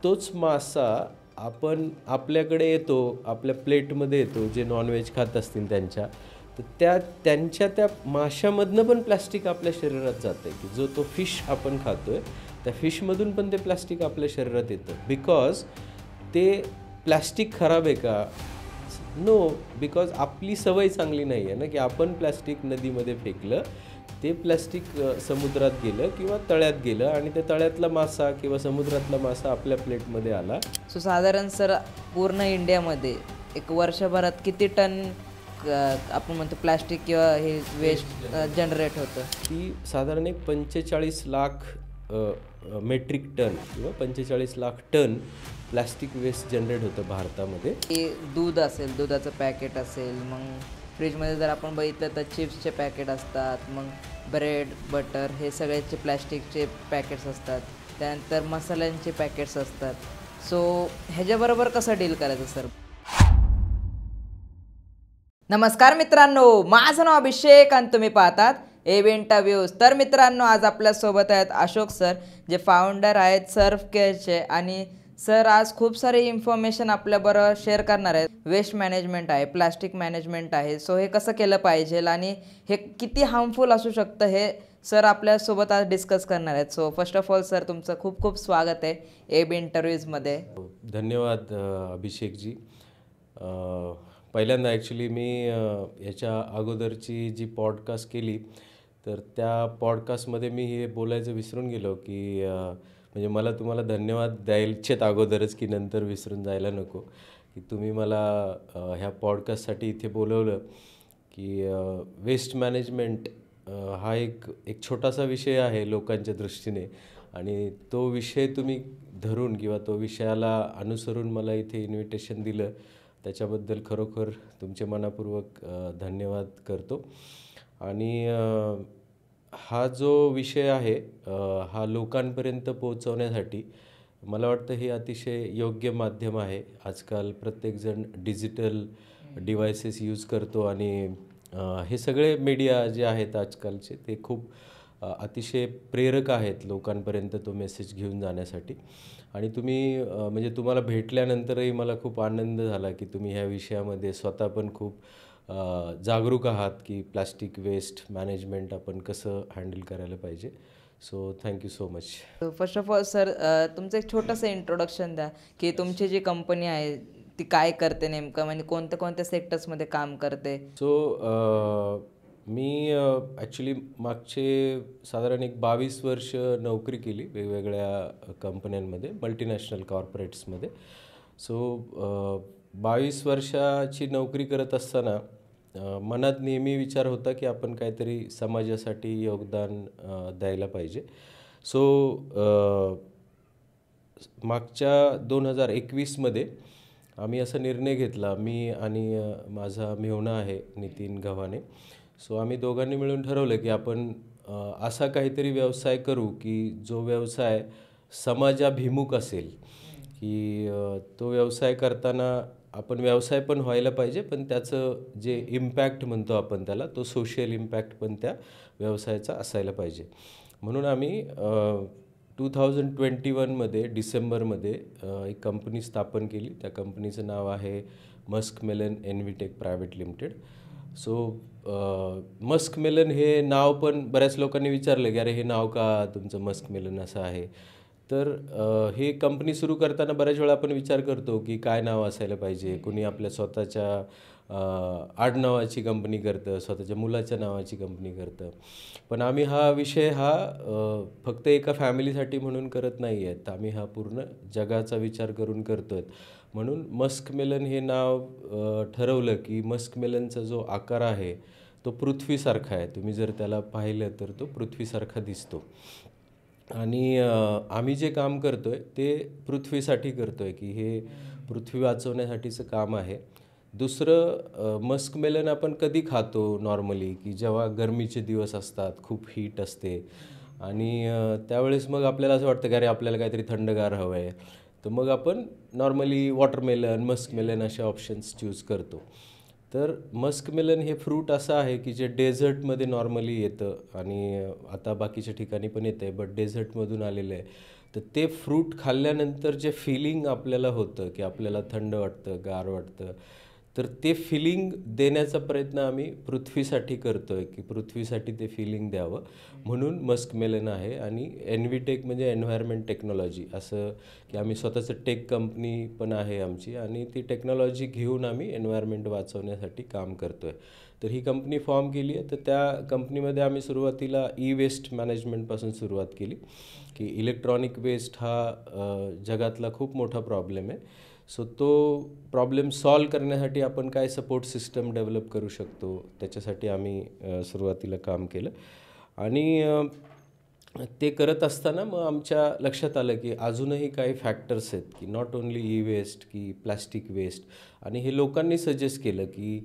तोच मासा आपण आपल्याकडे येतो, आपल्या प्लेटमध्ये येतो, जे नॉनव्हेज खात असतील त्यांच्या, तर त्यांच्या माशामधनं पण प्लास्टिक आपल्या शरीरात जातं आहे, की जो तो फिश आपण खातो आहे त्या फिशमधून पण ते प्लास्टिक आपल्या शरीरात येतं. बिकॉज ते प्लास्टिक खराब आहे का? नो, बिकॉज आपली सवय चांगली नाही आहे ना, की आपण प्लास्टिक नदीमध्ये फेकलं, ते प्लास्टिक समुद्रात गेलं किंवा तळ्यात गेलं आणि त्या तळ्यातला मासा किंवा समुद्रातला मासा आपल्या प्लेटमध्ये आला. सो साधारण सर पूर्ण इंडियामध्ये एक वर्षभरात किती टन आपण म्हणतो प्लास्टिक किंवा हे वेस्ट जनरेट होतं? की साधारण एक 45 लाख मेट्रिक टन किंवा 45 lakh ton plastic waste generate होतं भारतामध्ये. की दूध असेल, दुधाचं पॅकेट असेल, मग फ्रीजमध्ये जर आपण बघितलं तर चिप्सचे पॅकेट असतात, मग ब्रेड बटर हे सगळ्याचे प्लॅस्टिकचे पॅकेट्स असतात, त्यानंतर मसाल्यांचे पॅकेट्स असतात. सो ह्याच्याबरोबर कसं डील करायचं सर? नमस्कार मित्रांनो, माझं नाव अभिषेक आणि तुम्ही पाहतात AB इंटरव्ह्यूज. तर मित्रांनो, आज आपल्यासोबत आहेत अशोक सर, जे फाउंडर आहेत सर्फ केअरचे. आणि सर आज खूप सारी इन्फॉर्मेशन आपल्याबरोबर शेअर करणार आहेत. वेस्ट मॅनेजमेंट आहे, प्लास्टिक मॅनेजमेंट आहे, सो हे कसं केलं पाहिजे आणि हे किती हार्मफुल असू शकतं हे सर आपल्यासोबत आज डिस्कस करणार आहेत. So first of all sir तुमचं खूप खूप स्वागत आहे AB इंटरव्ह्यूजमध्ये. धन्यवाद अभिषेकजी. पहिल्यांदा ॲक्च्युली मी याच्या अगोदरची जी पॉडकास्ट केली तर त्या पॉडकास्टमध्ये मी हे बोलायचं विसरून गेलो की म्हणजे मला तुम्हाला धन्यवाद द्यायचेत अगोदरच, की नंतर विसरून जायला नको, की तुम्ही मला ह्या पॉडकास्टसाठी इथे बोलवलं. की वेस्ट मॅनेजमेंट हा एक छोटासा विषय आहे लोकांच्या दृष्टीने, आणि तो विषय तुम्ही धरून किंवा तो विषयाला अनुसरून मला इथे इन्व्हिटेशन दिलं, त्याच्याबद्दल खरोखर तुमचे मनापूर्वक धन्यवाद करतो. आणि हा जो विषय आहे हा लोकांपर्यंत पोहोचवण्यासाठी मला वाटतं हे अतिशय योग्य माध्यम आहे. आजकाल प्रत्येकजण डिजिटल डिव्हायसेस यूज करतो आणि हे सगळे मीडिया जे आहेत आजकालचे ते खूप अतिशय प्रेरक आहेत लोकांपर्यंत तो मेसेज घेऊन जाण्यासाठी. आणि तुम्ही म्हणजे तुम्हाला भेटल्यानंतरही मला खूप आनंद झाला की तुम्ही ह्या विषयामध्ये स्वतः पण खूप जागरूक आहात की प्लास्टिक वेस्ट मॅनेजमेंट आपण कसं हँडल करायला पाहिजे. So thank you so much. First of all sir तुमचं एक छोटंसं इंट्रोडक्शन द्या की तुमची जी कंपनी आहे ती काय करते नेमकं, म्हणजे कोणत्या कोणत्या सेक्टर्समध्ये काम करते. सो मी ॲक्च्युली मागचे साधारण एक 22 वर्ष नोकरी केली वेगवेगळ्या कंपन्यांमध्ये, मल्टीनॅशनल कॉर्पोरेट्समध्ये. सो 22 वर्षाची नोकरी करत असताना मनात नेहमी विचार होता की आपण काहीतरी समाजासाठी योगदान द्यायला पाहिजे. सो मागच्या 2021मध्ये आम्ही असा निर्णय घेतला, मी आणि माझा मेहुणा आहे नितीन गव्हाणे. सो आम्ही दोघांनी मिळून ठरवलं की आपण असा काहीतरी व्यवसाय करू की जो व्यवसाय समाजाभिमुख असेल, की तो व्यवसाय करताना आपण व्यवसाय पण व्हायला पाहिजे, पण त्याचं जे इम्पॅक्ट म्हणतो आपण त्याला, तो सोशल इम्पॅक्ट पण त्या व्यवसायाचा असायला पाहिजे. म्हणून आम्ही 2021मध्ये डिसेंबरमध्ये एक कंपनी स्थापन केली. त्या कंपनीचं नाव आहे Muskmelon Envitech Private Limited. So Muskmelon हे नाव पण बऱ्याच लोकांनी विचारलं की अरे हे नाव का तुमचं मस्कमेलन असं आहे. तर हे कंपनी सुरू करताना बऱ्याच वेळा आपण विचार करतो की काय नाव असायला पाहिजे. कुणी आपल्या स्वतःच्या आडनावाची कंपनी करतं, स्वतःच्या मुलाच्या नावाची कंपनी करतं. पण आम्ही हा विषय फक्त एका फॅमिलीसाठी म्हणून करत नाही आहेत, आम्ही हा पूर्ण जगाचा विचार करून करतो आहेत. म्हणून मस्कमेलन हे नाव ठरवलं की मस्कमेलनचा जो आकार आहे तो पृथ्वीसारखा आहे. तुम्ही जर त्याला पाहिलं तर तो पृथ्वीसारखा दिसतो. आणि आम्ही जे काम करतो आहे ते पृथ्वीसाठी करतो आहे, की हे पृथ्वी वाचवण्यासाठीचं काम आहे. दुसरं मस्कमेलन आपण कधी खातो नॉर्मली, की जेव्हा गरमीचे दिवस असतात, खूप हीट असते आणि त्यावेळेस मग आपल्याला असं वाटतं की अरे आपल्याला काहीतरी थंडगार हवं आहे, तर मग आपण नॉर्मली वॉटरमेलन, मस्कमेलन असे ऑप्शन्स चूज करतो. तर मस्कमेलन हे फ्रूट असं आहे की जे डेझर्टमध्ये नॉर्मली येतं आणि आता बाकीच्या ठिकाणी पण येतं आहे, बट डेझर्टमधून आलेलं आहे. तर ते फ्रूट खाल्ल्यानंतर जे फिलिंग आपल्याला होतं की आपल्याला थंड वाटतं, गार वाटतं, तर ते फिलिंग देण्याचा प्रयत्न आम्ही पृथ्वीसाठी करतो आहे की पृथ्वीसाठी ते फिलिंग द्यावं म्हणून मस्कमेलन आहे. आणि एनव्हीटेक म्हणजे एन्व्हायरमेंट टेक्नॉलॉजी, असं की आम्ही स्वतःचं टेक कंपनी पण आहे आमची आणि ती टेक्नॉलॉजी घेऊन आम्ही एन्व्हायरमेंट वाचवण्यासाठी काम करतो आहे. तर ही कंपनी फॉर्म केली आहे. तर त्या कंपनीमध्ये आम्ही सुरुवातीला वेस्ट मॅनेजमेंटपासून सुरुवात केली की इलेक्ट्रॉनिक वेस्ट हा जगातला खूप मोठा प्रॉब्लेम आहे. सो तो प्रॉब्लेम सॉल्व करण्यासाठी आपण काय सपोर्ट सिस्टम डेव्हलप करू शकतो त्याच्यासाठी आम्ही सुरुवातीला काम केलं. आणि ते करत असताना मग आमच्या लक्षात आलं की अजूनही काही फॅक्टर्स आहेत की नॉट ओन्ली वेस्ट की प्लॅस्टिक वेस्ट. आणि हे लोकांनी सजेस्ट केलं की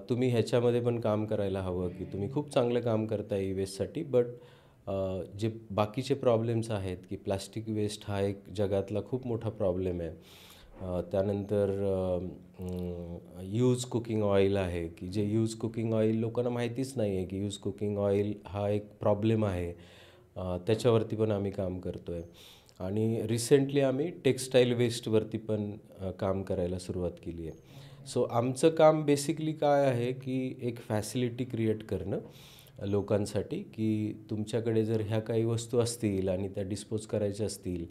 तुम्ही ह्याच्यामध्ये पण काम करायला हवं की तुम्ही खूप चांगलं काम करताय वेस्टसाठी, बट जे बाकीचे प्रॉब्लेम्स आहेत की प्लास्टिक वेस्ट हा एक जगातला खूप मोठा प्रॉब्लेम आहे. त्यानंतर यूज कुकिंग ऑइल आहे की जे यूज कुकिंग ऑइल लोकांना माहितीच नाही आहे की यूज कुकिंग ऑइल हा एक प्रॉब्लेम आहे. त्याच्यावरती पण आम्ही काम करतो आहे. आणि रिसेंटली आम्ही टेक्स्टाईल वेस्टवरती पण काम करायला सुरुवात केली आहे. सो आमचं काम बेसिकली काय आहे की एक फॅसिलिटी क्रिएट करणं लोकांसाठी की तुमच्याकडे जर ह्या काही वस्तू असतील आणि त्या डिस्पोज करायच्या असतील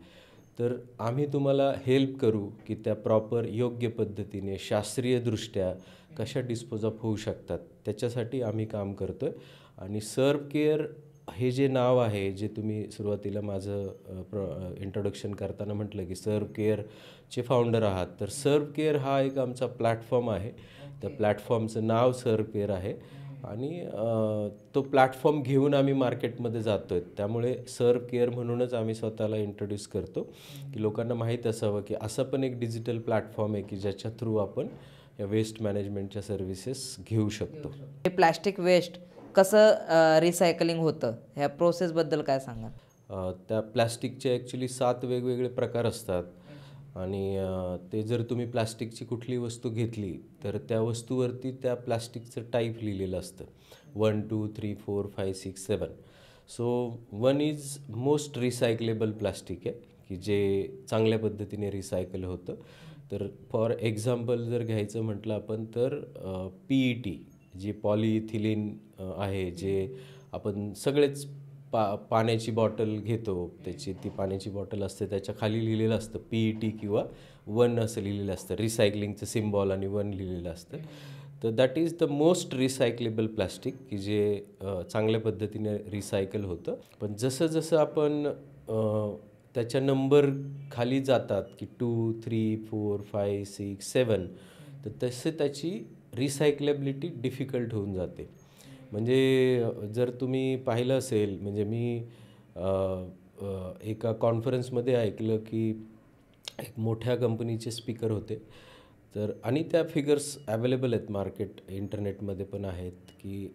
तर आम्ही तुम्हाला हेल्प करू की त्या प्रॉपर योग्य पद्धतीने शास्त्रीयदृष्ट्या कशा डिस्पोज ऑफ होऊ शकतात त्याच्यासाठी आम्ही काम करतो आहे. आणि सर्व केअर हे जे नाव आहे, जे तुम्ही सुरुवातीला माझं इंट्रोडक्शन करताना म्हटलं की सर्व केअरचे फाउंडर आहात, तर सर्व केअर हा एक आमचा प्लॅटफॉर्म आहे. त्या प्लॅटफॉर्मचं नाव सर्व केअर आहे आणि तो प्लॅटफॉर्म घेऊन आम्ही मार्केटमध्ये जातो आहे. त्यामुळे सर्व केअर म्हणूनच आम्ही स्वतःला इंट्रोड्यूस करतो की लोकांना माहीत असावं की असं पण एक डिजिटल प्लॅटफॉर्म आहे की ज्याच्या थ्रू आपण या वेस्ट मॅनेजमेंटच्या सर्व्हिसेस घेऊ शकतो. हे प्लॅस्टिक वेस्ट कसं रिसायकलिंग होतं ह्या प्रोसेसबद्दल काय सांगाल? त्या प्लॅस्टिकचे ॲक्च्युली 7 वेगवेगळे प्रकार असतात. आणि ते जर तुम्ही प्लास्टिकची कुठली वस्तू घेतली तर त्या वस्तूवरती त्या प्लास्टिकचं टाईप लिहिलेलं असतं 1 2 3 4 5 6 7. So 1 is most recyclable plastic आहे की जे चांगल्या पद्धतीने रिसायकल होतं. तर फॉर एक्झाम्पल जर घ्यायचं म्हटलं आपण तर PET जी पॉलिइथिलीन आहे, जे आपण सगळेच पाण्याची बॉटल घेतो, त्याची ती पाण्याची बॉटल असते, त्याच्या खाली लिहिलेलं असतं PET किंवा 1 असं लिहिलेलं असतं, रिसायकलिंगचं सिम्बॉल आणि 1 लिहिलेलं असतं. तर that is the most recyclable plastic की जे चांगल्या पद्धतीने रिसायकल होतं. पण जसं जसं आपण त्याच्या नंबर खाली जातात की 2 3 4 5 6 7, तर तसे त्याची रिसायकलेबिलिटी डिफिकल्ट होऊन जाते. म्हणजे जर तुम्ही पाहिलं असेल, म्हणजे मी एका कॉन्फरन्समध्ये ऐकलं की एक मोठ्या कंपनीचे स्पीकर होते. तर आणि त्या फिगर्स अवेलेबल आहेत मार्केट इंटरनेटमध्ये पण आहेत की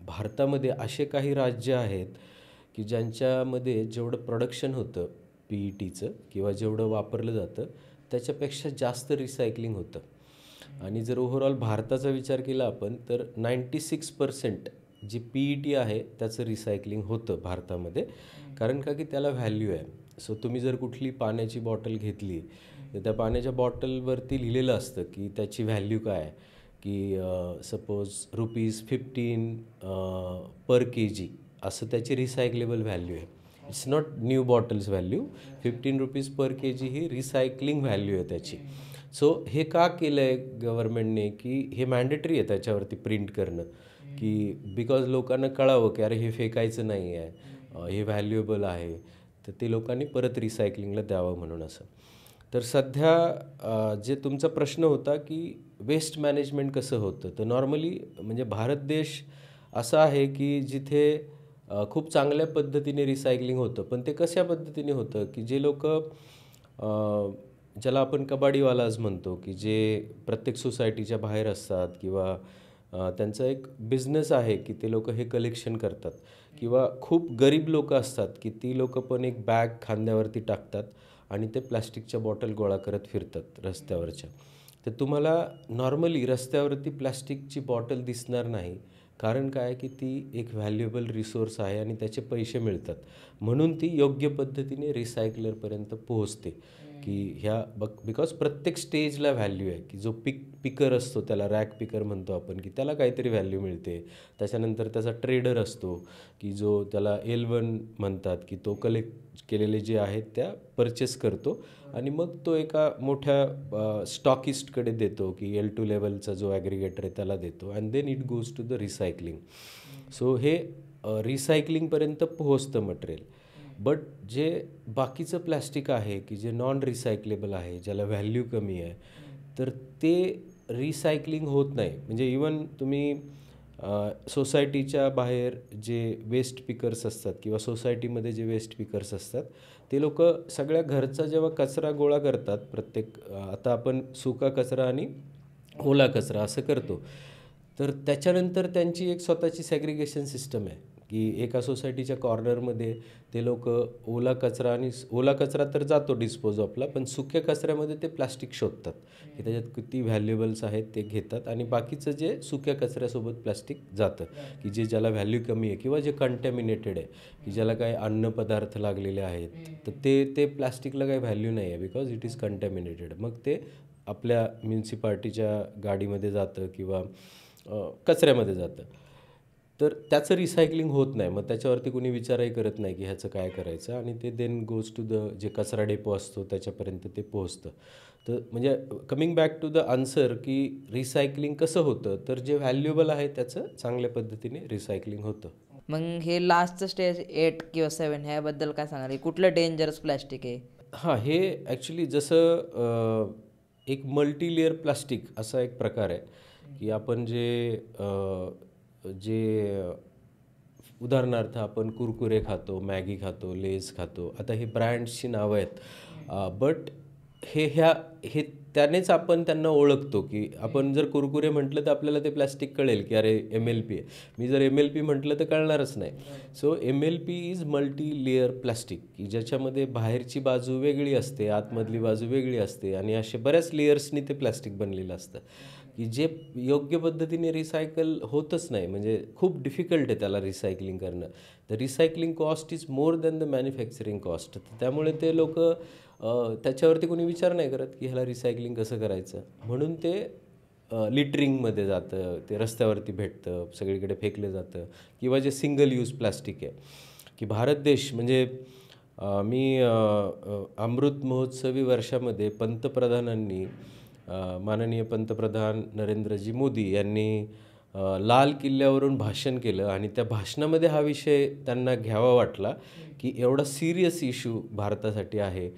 भारतामध्ये असे काही राज्य आहेत की ज्यांच्यामध्ये जेवढं प्रोडक्शन होतं PETचं किंवा जेवढं वापरलं जातं त्याच्यापेक्षा जास्त रिसायकलिंग होतं. आणि जर ओव्हरऑल भारताचा विचार केला आपण तर 96% जे PET आहे त्याचं रिसायकलिंग होतं भारतामध्ये. कारण का की त्याला व्हॅल्यू आहे. सो तुम्ही जर कुठली पाण्याची बॉटल घेतली तर त्या पाण्याच्या बॉटलवरती लिहिलेलं असतं की त्याची व्हॅल्यू काय आहे की सपोज ₹15 पर kg असं त्याची रिसायकलेबल व्हॅल्यू आहे. It's not new bottles value. ₹15 per kg he recycling value आहे त्याची. सो हे का केलं आहे गव्हर्मेंटने की हे मॅन्डेटरी आहे त्याच्यावरती प्रिंट करणं की बिकॉज लोकांना कळावं की अरे हे फेकायचं नाही आहे, हे व्हॅल्युएबल आहे, तर ते लोकांनी परत रिसायकलिंगला द्यावं म्हणून असं. तर सध्या जे तुमचा प्रश्न होता की वेस्ट मॅनेजमेंट कसं होतं, तर नॉर्मली म्हणजे भारत देश असा आहे की जिथे खूप चांगल्या पद्धतीने रिसायकलिंग होतं. पण ते कशा पद्धतीने होतं की जे लोक ज्याला आपण कबाडीवालाज म्हणतो की जे प्रत्येक सोसायटीच्या बाहेर असतात किंवा त्यांचा एक बिझनेस आहे की ते लोक हे कलेक्शन करतात. किंवा खूप गरीब लोक असतात की ती लोक पण एक बॅग खांद्यावरती टाकतात आणि ते प्लॅस्टिकच्या बॉटल गोळा करत फिरतात रस्त्यावरच्या. तर तुम्हाला नॉर्मली रस्त्यावरती प्लॅस्टिकची बॉटल दिसणार नाही. कारण काय की ती एक व्हॅल्युएबल रिसोर्स आहे आणि त्याचे पैसे मिळतात, म्हणून ती योग्य पद्धतीने रिसायकलरपर्यंत पोहोचते. की ह्या बिकॉज प्रत्येक स्टेजला व्हॅल्यू आहे, की जो पिकर असतो त्याला रॅक पिकर म्हणतो आपण, की त्याला काहीतरी व्हॅल्यू मिळते. त्याच्यानंतर त्याचा ट्रेडर असतो, की जो त्याला L1 म्हणतात, की तो कलेक्ट केलेले जे आहेत त्या परचेस करतो आणि मग तो एका मोठ्या स्टॉकिस्टकडे देतो, की L2 लेवलचा जो ॲग्रिगेटर आहे त्याला देतो and then it goes to the recycling. So हे रिसायकलिंगपर्यंत पोहोचतं मटेरियल. बट जे बाकीचं प्लॅस्टिक आहे की जे नॉन रिसायकलेबल आहे, ज्याला व्हॅल्यू कमी आहे, तर ते रिसायकलिंग होत नाही. म्हणजे इवन तुम्ही सोसायटीच्या बाहेर जे वेस्ट पिकर्स असतात किंवा सोसायटीमध्ये जे वेस्ट पिकर्स असतात, ते लोक सगळ्या घरचा जेव्हा कचरा गोळा करतात, आता आपण सुका कचरा आणि ओला कचरा असं करतो, तर त्याच्यानंतर त्यांची एक स्वतःची सॅग्रिगेशन सिस्टम आहे, की एका सोसायटीच्या कॉर्नरमध्ये ते लोक ओला कचरा तर जातो डिस्पोज ऑफला, पण सुक्या कचऱ्यामध्ये ते प्लास्टिक शोधतात, की त्याच्यात किती व्हॅल्युएबल्स आहेत ते घेतात आणि बाकीचं जे सुक्या कचऱ्यासोबत प्लास्टिक जातं, की ज्याला व्हॅल्यू कमी आहे किंवा जे कंटॅमिनेटेड आहे, की ज्याला काही अन्नपदार्थ लागलेले आहेत, तर ते प्लास्टिकला काही व्हॅल्यू नाही आहे बिकॉज इट इज कंटॅमिनेटेड. मग ते आपल्या म्युन्सिपाल्टीच्या गाडीमध्ये जातं किंवा कचऱ्यामध्ये जातं. तर त्याचं रिसायकलिंग होत नाही. मग त्याच्यावरती कोणी विचारही करत नाही की ह्याचं काय करायचं, आणि ते देन गोज टू द जे कचरा डेपो असतो त्याच्यापर्यंत ते पोहोचतं. तर म्हणजे coming back to the answer, की रिसायकलिंग कसं होतं, तर जे व्हॅल्युएबल आहे त्याचं चांगल्या पद्धतीने रिसायकलिंग होतं. मग हे लास्टचं स्टेज 8 किंवा 7 ह्याबद्दल काय सांगाल? कुठलं डेंजरस प्लॅस्टिक आहे? हां, हे ॲक्च्युली जसं एक मल्टीलेयर प्लास्टिक असा एक प्रकार आहे, की आपण जे उदाहरणार्थ आपण कुरकुरे खातो, मॅगी खातो, लेस खातो. आता हे ब्रँड्सची नावं आहेत, बट हे त्यानेच आपण त्यांना ओळखतो. की आपण जर कुरकुरे म्हटलं तर आपल्याला ते प्लॅस्टिक कळेल, की अरे MLP आहे. मी जर MLP म्हटलं तर कळणारच नाही. So MLP is multi layer plastic, की ज्याच्यामध्ये बाहेरची बाजू वेगळी असते, आतमधली बाजू वेगळी असते आणि असे बऱ्याच लेयर्सनी ते प्लॅस्टिक बनलेलं असतं, की जे योग्य पद्धतीने रिसायकल होतच नाही. म्हणजे खूप डिफिकल्ट आहे त्याला रिसायकलिंग करणं. The recycling cost is more than the manufacturing cost. त्यामुळे ते लोक त्याच्यावरती कोणी विचार नाही करत की ह्याला रिसायकलिंग कसं करायचं, म्हणून ते लिटरिंगमध्ये जातं, ते रस्त्यावरती भेटतं, सगळीकडे फेकलं जातं. किंवा जे सिंगल यूज प्लास्टिक आहे, की भारत देश म्हणजे मी अमृत महोत्सवी वर्षामध्ये पंतप्रधानांनी माननीय पंतप्रधान नरेंद्रजी मोदी यांनी लाल किल्ल्यावरून भाषण केलं आणि त्या भाषणामध्ये हा विषय त्यांना घ्यावा वाटला, की एवढा सिरियस इश्यू भारतासाठी आहे,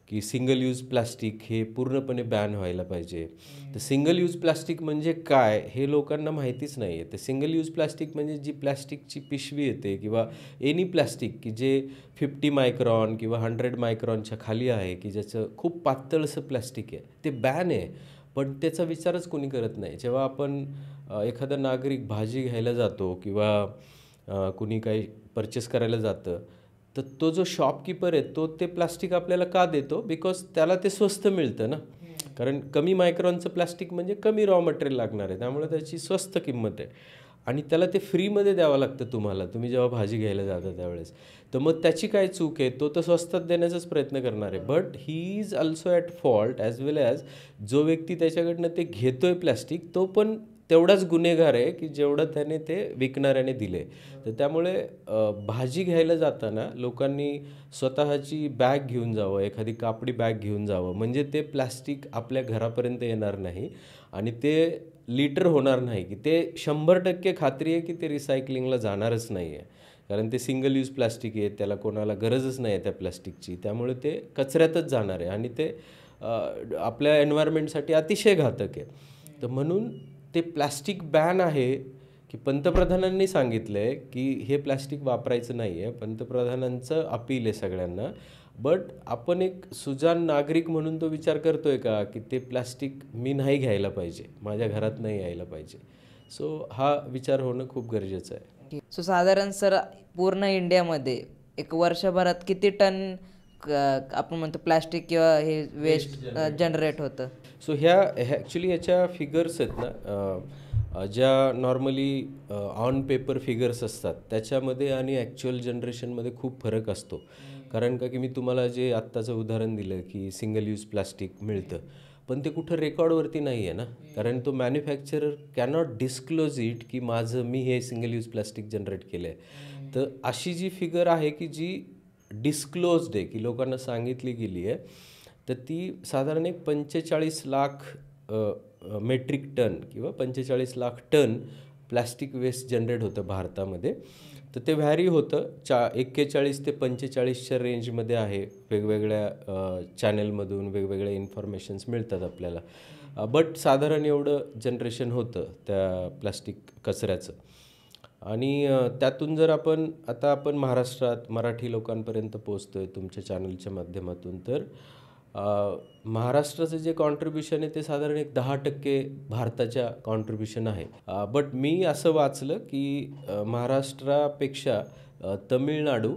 की सिंगल यूज प्लास्टिक हे पूर्णपणे बॅन व्हायला पाहिजे. तर सिंगल यूज प्लास्टिक म्हणजे काय हे लोकांना माहितीच नाही आहे. तर सिंगल यूज प्लास्टिक म्हणजे जी प्लास्टिकची पिशवी येते किंवा एनी प्लास्टिक की जे 50 मायक्रॉन किंवा 100 मायक्रॉनच्या खाली आहे, की ज्याचं खूप पातळसं प्लास्टिक आहे, ते बॅन आहे. पण त्याचा विचारच कोणी करत नाही. जेव्हा आपण एखादा नागरिक भाजी घ्यायला जातो किंवा कुणी काही परचेस करायला जातं, तर तो जो शॉपकीपर आहे तो ते प्लास्टिक आपल्याला का देतो? बिकॉज त्याला ते स्वस्त मिळतं ना. कारण कमी मायक्रॉनचं प्लास्टिक म्हणजे कमी रॉ मटेरियल लागणार आहे, त्यामुळे त्याची स्वस्त किंमत आहे आणि त्याला ते फ्रीमध्ये द्यावं लागतं तुम्हाला, तुम्ही जेव्हा भाजी घ्यायला जाता त्यावेळेस. तर मग त्याची काय चूक आहे? तो तर स्वस्तात देण्याचाच प्रयत्न करणार आहे. But he is also at fault as well as जो व्यक्ती त्याच्याकडनं ते घेतोय प्लॅस्टिक, तो पण तेवढाच गुन्हेगार आहे की जेवढं त्याने ते विकणाऱ्याने दिले. तर त्यामुळे भाजी घ्यायला जाताना लोकांनी स्वतःची बॅग घेऊन जावं, एखादी कापडी बॅग घेऊन जावं, म्हणजे ते प्लॅस्टिक आपल्या घरापर्यंत येणार नाही आणि ते लिटर होणार नाही, की ते 100% खात्री आहे की ते रिसायकलिंगला जाणारच नाही आहे. कारण ते सिंगल यूज प्लास्टिक आहे, त्याला कोणाला गरजच नाही आहे त्या प्लास्टिकची, त्यामुळे ते कचऱ्यातच जाणार आहे आणि ते आपल्या एन्व्हायरमेंटसाठी अतिशय घातक आहे. तर म्हणून ते प्लॅस्टिक बॅन आहे, की पंतप्रधानांनी सांगितलं आहे की हे प्लॅस्टिक वापरायचं नाही आहे. पंतप्रधानांचं अपील आहे सगळ्यांना. बट आपण एक सुजाण नागरिक म्हणून तो विचार करतोय का की ते प्लॅस्टिक मी नाही घ्यायला पाहिजे, माझ्या घरात नाही यायला पाहिजे. सो हा विचार होणं खूप गरजेचं आहे. सो साधारण सर पूर्ण इंडियामध्ये एक वर्षभरात किती टन आपण म्हणतो प्लॅस्टिक किंवा हे वेस्ट जनरेट होतं? सो ॲक्च्युली याच्या फिगर्स आहेत ना. ज्या नॉर्मली ऑन पेपर फिगर्स असतात त्याच्यामध्ये आणि ॲक्च्युअल जनरेशनमध्ये खूप फरक असतो. कारण का की मी तुम्हाला जे आत्ताचं उदाहरण दिलं की सिंगल यूज प्लास्टिक मिळतं, पण ते कुठं रेकॉर्डवरती नाही आहे ना, कारण तो मॅन्युफॅक्चरर कॅनॉट डिस्क्लोज इट की मी हे सिंगल यूज प्लास्टिक जनरेट केलं आहे. तर अशी जी फिगर आहे की जी डिस्क्लोज्ड आहे, की लोकांना सांगितली गेली आहे, तर ती साधारण एक 45 लाख मेट्रिक टन किंवा 45 lakh ton plastic waste generate होतं भारतामध्ये. तर ते व्हॅरी होतं 41 ते 45च्या रेंजमध्ये आहे. वेगवेगळ्या चॅनलमधून वेगवेगळ्या इन्फॉर्मेशन्स मिळतात आपल्याला, बट साधारण एवढं जनरेशन होतं त्या प्लॅस्टिक कचऱ्याचं. आणि त्यातून जर आपण महाराष्ट्रात मराठी लोकांपर्यंत पोचतो आहे तुमच्या चॅनलच्या माध्यमातून, तर महाराष्ट्राचं जे कॉन्ट्रिब्युशन आहे ते साधारण एक 10% भारताच्या कॉन्ट्रिब्युशन आहे. बट मी असं वाचलं की महाराष्ट्रापेक्षा तमिळनाडू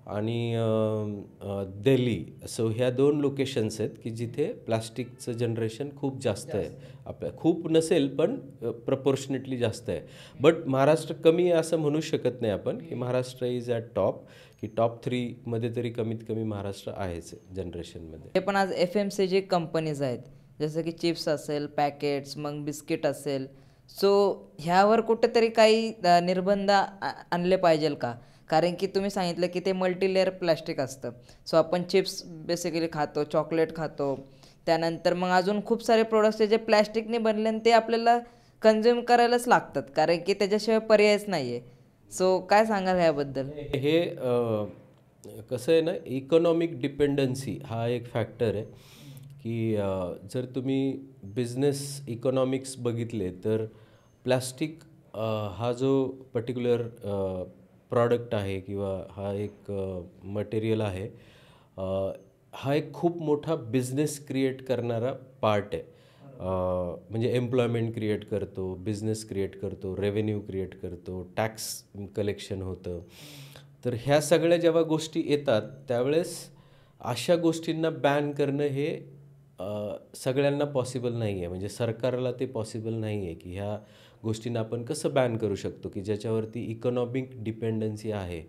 आणि दिल्ली असं ह्या 2 लोकेशन्स आहेत की जिथे प्लास्टिकचं जनरेशन खूप जास्त आहे. खूप नसेल पण प्रपोर्शनेटली जास्त आहे. बट महाराष्ट्र कमी आहे असं म्हणू शकत नाही आपण की महाराष्ट्र इज ॲट टॉप, की टॉप 3मध्ये तरी कमीत कमी महाराष्ट्र आहेच जनरेशनमध्ये. हे पण आज FMCG कंपनीज आहेत, जसं की चिप्स असेल, पॅकेट्स, मग बिस्किट असेल. सो ह्यावर कुठेतरी काही निर्बंध आणले पाहिजेल का? कारण की तुम्ही सांगितलं की ते मल्टीलेअर प्लॅस्टिक असतं. सो आपण चिप्स बेसिकली खातो, चॉकलेट खातो, त्यानंतर मग अजून खूप सारे प्रोडक्ट्स जे प्लॅस्टिकने बनले आणि ते आपल्याला कन्झ्युम करायलाच लागतात, कारण की त्याच्याशिवाय पर्यायच नाही आहे. सो काय सांगाल ह्याबद्दल? हे कसं आहे ना, इकॉनॉमिक डिपेंडन्सी हा एक फॅक्टर आहे की जर तुम्ही बिझनेस इकॉनॉमिक्स बघितले तर प्लास्टिक हा जो पर्टिक्युलर प्रॉडक्ट आहे किंवा हा एक मटेरियल आहे, हा एक खूप मोठा बिझनेस क्रिएट करणारा पार्ट आहे. म्हणजे एम्प्लॉयमेंट क्रिएट करतो, बिझनेस क्रिएट करतो, रेव्हेन्यू क्रिएट करतो, टॅक्स कलेक्शन होतं. तर ह्या सगळ्या जेव्हा गोष्टी येतात त्यावेळेस अशा गोष्टींना बॅन करणं हे सगळ्यांना पॉसिबल नाही आहे. म्हणजे सरकारला ते पॉसिबल नाही आहे की ह्या गोष्टींना आपण कसं बॅन करू शकतो की ज्याच्यावरती इकॉनॉमिक डिपेंडन्सी आहे,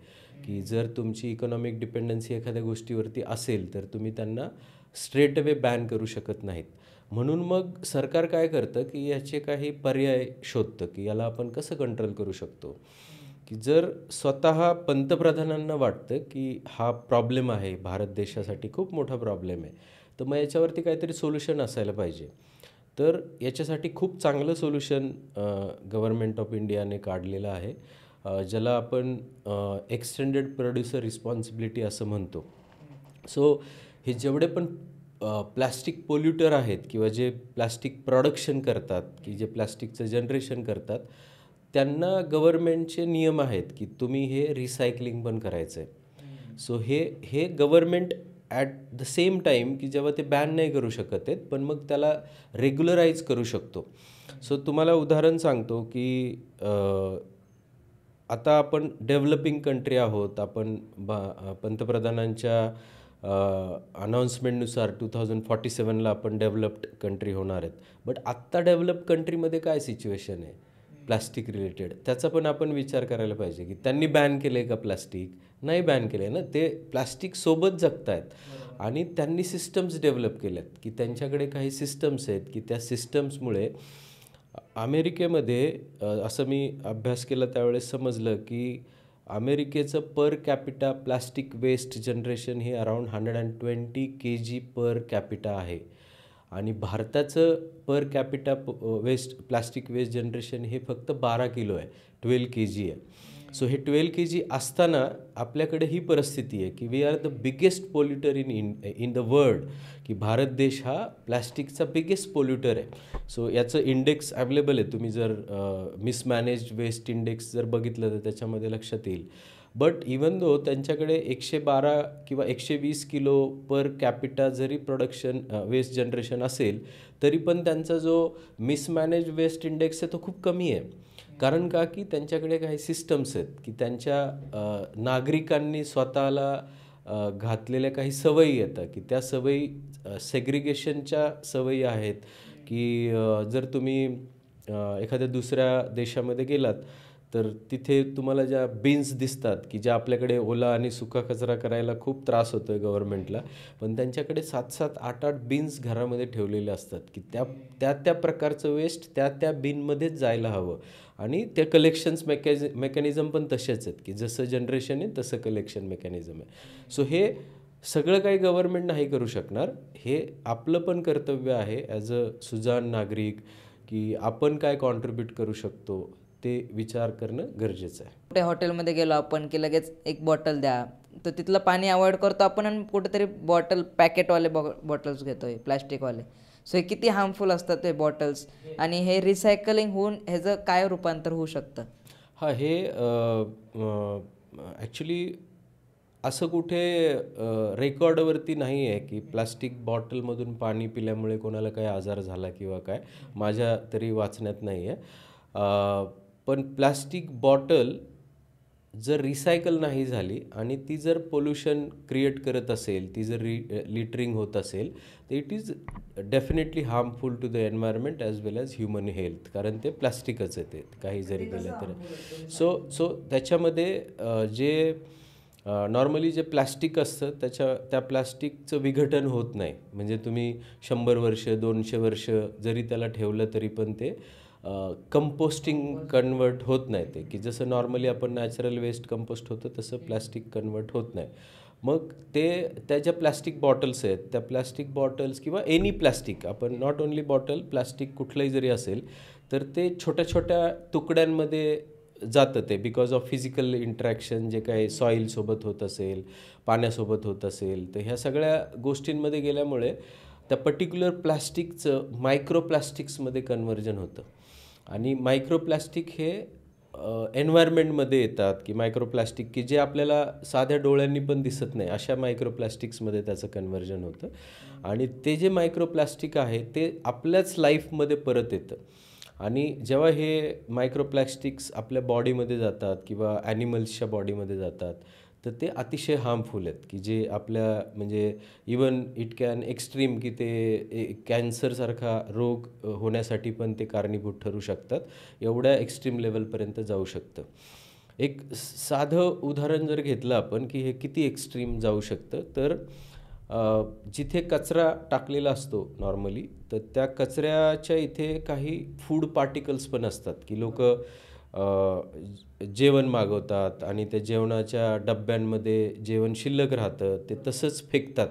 की जर तुमची इकॉनॉमिक डिपेंडन्सी एखाद्या गोष्टीवरती असेल तर तुम्ही त्यांना स्ट्रेट अवे बॅन करू शकत नाहीत. म्हणून मग सरकार काय करतं की याचे काही पर्याय शोधतं की याला आपण कसं कंट्रोल करू शकतो. की जर स्वतः पंतप्रधानांना वाटतं की हा प्रॉब्लेम आहे, भारत देशासाठी खूप मोठा प्रॉब्लेम आहे, तर मग याच्यावरती काहीतरी सोल्युशन असायला पाहिजे. तर याच्यासाठी खूप चांगलं सोल्युशन गव्हर्नमेंट ऑफ इंडियाने काढलेलं आहे, ज्याला आपण एक्सटेंडेड प्रोड्युसर रिस्पॉन्सिबिलिटी असं म्हणतो. सो हे जेवढे पण प्लॅस्टिक पोल्युटर आहेत किंवा जे प्लॅस्टिक प्रोडक्शन करतात, की जे प्लॅस्टिकचं जनरेशन करतात, त्यांना गव्हर्मेंटचे नियम आहेत की तुम्ही हे रिसायकलिंग पण करायचं आहे. सो हे government at the same time की जेव्हा ते बॅन नाही करू शकत आहेत, पण मग त्याला रेग्युलराईज करू शकतो. सो तुम्हाला उदाहरण सांगतो की आता आपण डेव्हलपिंग कंट्री आहोत. आपण पंतप्रधानांच्या अनाऊन्समेंटनुसार 2047ला आपण डेव्हलप्ड कंट्री होणार आहेत. बट आत्ता डेव्हलप कंट्रीमध्ये काय सिच्युएशन आहे प्लास्टिक रिलेटेड, त्याचा पण आपण विचार करायला पाहिजे की त्यांनी बॅन केलं आहे का प्लास्टिक? नाही बॅन केलं आहे ना. ते प्लास्टिकसोबत जगत आहेत आणि त्यांनी सिस्टम्स डेव्हलप केल्यात की त्यांच्याकडे काही सिस्टम्स आहेत की त्या सिस्टम्समुळे अमेरिकेमध्ये असं मी अभ्यास केला त्यावेळेस समजलं की अमेरिकेचं per capita plastic waste generation हे अराऊंड 120 kg पर कॅपिटा आहे आणि भारताचं per capita plastic waste generation हे फक्त 12 किलो आहे, 12 kg आहे. सो हे 12 kg असताना आपल्याकडे ही परिस्थिती आहे की we are the biggest polluter in the world, की भारत देश हा प्लॅस्टिकचा बिगेस्ट पोल्युटर आहे. सो याचं इंडेक्स अवेलेबल आहे, तुम्ही जर मिसमॅनेज्ड वेस्ट इंडेक्स जर बघितलं तर त्याच्यामध्ये लक्षात येईल. बट इवन दो त्यांच्याकडे 112 किंवा 120 किलो पर कॅपिटा जरी वेस्ट जनरेशन असेल तरी पण त्यांचा जो मिसमॅनेज वेस्ट इंडेक्स आहे तो खूप कमी आहे. कारण का की त्यांच्याकडे काही सिस्टम्स आहेत की त्यांच्या नागरिकांनी स्वतःला घातलेल्या काही सवयी येतात की त्या सवयी सेग्रिगेशनच्या सवयी आहेत. की जर तुम्ही एखाद्या दुसऱ्या देशामध्ये गेलात तर तिथे तुम्हाला ज्या बिन्स दिसतात की ज्या आपल्याकडे ओला आणि सुका कचरा करायला खूप त्रास होतो आहे गव्हर्मेंटला, पण त्यांच्याकडे 7-7, 8-8 बिन्स घरामध्ये ठेवलेले असतात की त्या प्रकारचं वेस्ट त्या बिनमध्येच जायला हवं. आणि त्या कलेक्शन्स मेकॅनिझम पण तसेच आहेत की जसं जनरेशन आहे तसं कलेक्शन मेकॅनिझम आहे. सो हे सगळं काही गव्हर्मेंट नाही करू शकणार. हे आपलं पण कर्तव्य आहे ॲज अ सुजाण नागरिक की आपण काय कॉन्ट्रीब्यूट करू शकतो ते विचार करणं गरजेचं आहे. कुठे हॉटेलमध्ये गेलो आपण की लगेच एक बॉटल द्या, तर तिथलं पाणी अवॉइड करतो आपण आणि कुठेतरी बॉटल पॅकेटवाले बॉटल्स घेतोय प्लॅस्टिकवाले. सो हे किती हार्मफुल असतात ते बॉटल्स, आणि हे रिसायकलिंग होऊन ह्याचं काय रूपांतर होऊ शकतं? हां, हे ॲक्च्युली असं कुठे रेकॉर्डवरती नाही आहे की प्लास्टिक बॉटलमधून पाणी पिल्यामुळे कोणाला काही आजार झाला किंवा काय, माझ्या तरी वाचण्यात नाही आहे. पण प्लास्टिक बॉटल जर रिसायकल नाही झाली आणि ती जर पोल्युशन क्रिएट करत असेल, ती जर लिटरिंग होत असेल, तर it is definitely harmful to the environment as well as human health, कारण ते प्लास्टिकच आहे, ते काही जरी केलं तर. सो त्याच्यामध्ये जे नॉर्मली जे प्लास्टिक असतं त्या प्लास्टिकचं विघटन होत नाही. म्हणजे तुम्ही 100 वर्ष 200 वर्ष जरी त्याला ठेवलं तरी पण ते कंपोस्टिंग कन्वर्ट होत नाही. ते की जसं नॉर्मली आपण नॅचरल वेस्ट कंपोस्ट होतं तसं प्लास्टिक कन्वर्ट होत नाही. मग त्या ज्या प्लास्टिक बॉटल्स आहेत, त्या प्लास्टिक बॉटल्स किंवा एनी प्लास्टिक, आपण नॉट ओन्ली बॉटल, प्लास्टिक कुठलंही जरी असेल तर ते छोट्या छोट्या तुकड्यांमध्ये जातं ते, बिकॉज ऑफ फिजिकल इंटरॅक्शन जे काही सॉईलसोबत होत असेल, पाण्यासोबत होत असेल, तर ह्या सगळ्या गोष्टींमध्ये गेल्यामुळे त्या पर्टिक्युलर प्लास्टिकचं मायक्रोप्लास्टिक्समध्ये कन्व्हर्जन होतं. आणि मायक्रोप्लास्टिक हे एन्व्हायरमेंटमध्ये येतात की मायक्रोप्लास्टिक की जे आपल्याला साध्या डोळ्यांनी पण दिसत नाही, अशा मायक्रोप्लास्टिक्समध्ये त्याचं कन्व्हर्जन होतं. आणि ते जे मायक्रोप्लास्टिक आहे ते आपल्याच लाईफमध्ये परत येतं. आणि जेव्हा हे मायक्रोप्लास्टिक्स आपल्या बॉडीमध्ये जातात किंवा ॲनिमल्सच्या बॉडीमध्ये जातात, तर ते अतिशय हार्मफुल आहेत की जे आपल्या म्हणजे इवन इट कॅन एक्स्ट्रीम की ते कॅन्सरसारखा रोग होण्यासाठी पण ते कारणीभूत ठरू शकतात. एवढ्या एक्स्ट्रीम लेवलपर्यंत जाऊ शकतं. एक साधं उदाहरण जर घेतलं आपण की हे किती एक्स्ट्रीम जाऊ शकतं, तर जिथे कचरा टाकलेला असतो नॉर्मली, तर त्या कचऱ्याच्या इथे काही फूड पार्टिकल्स पण असतात की लोकं जेवण मागवतात आणि त्या जेवणाच्या डब्यांमध्ये जेवण शिल्लक राहतं, ते तसंच फेकतात.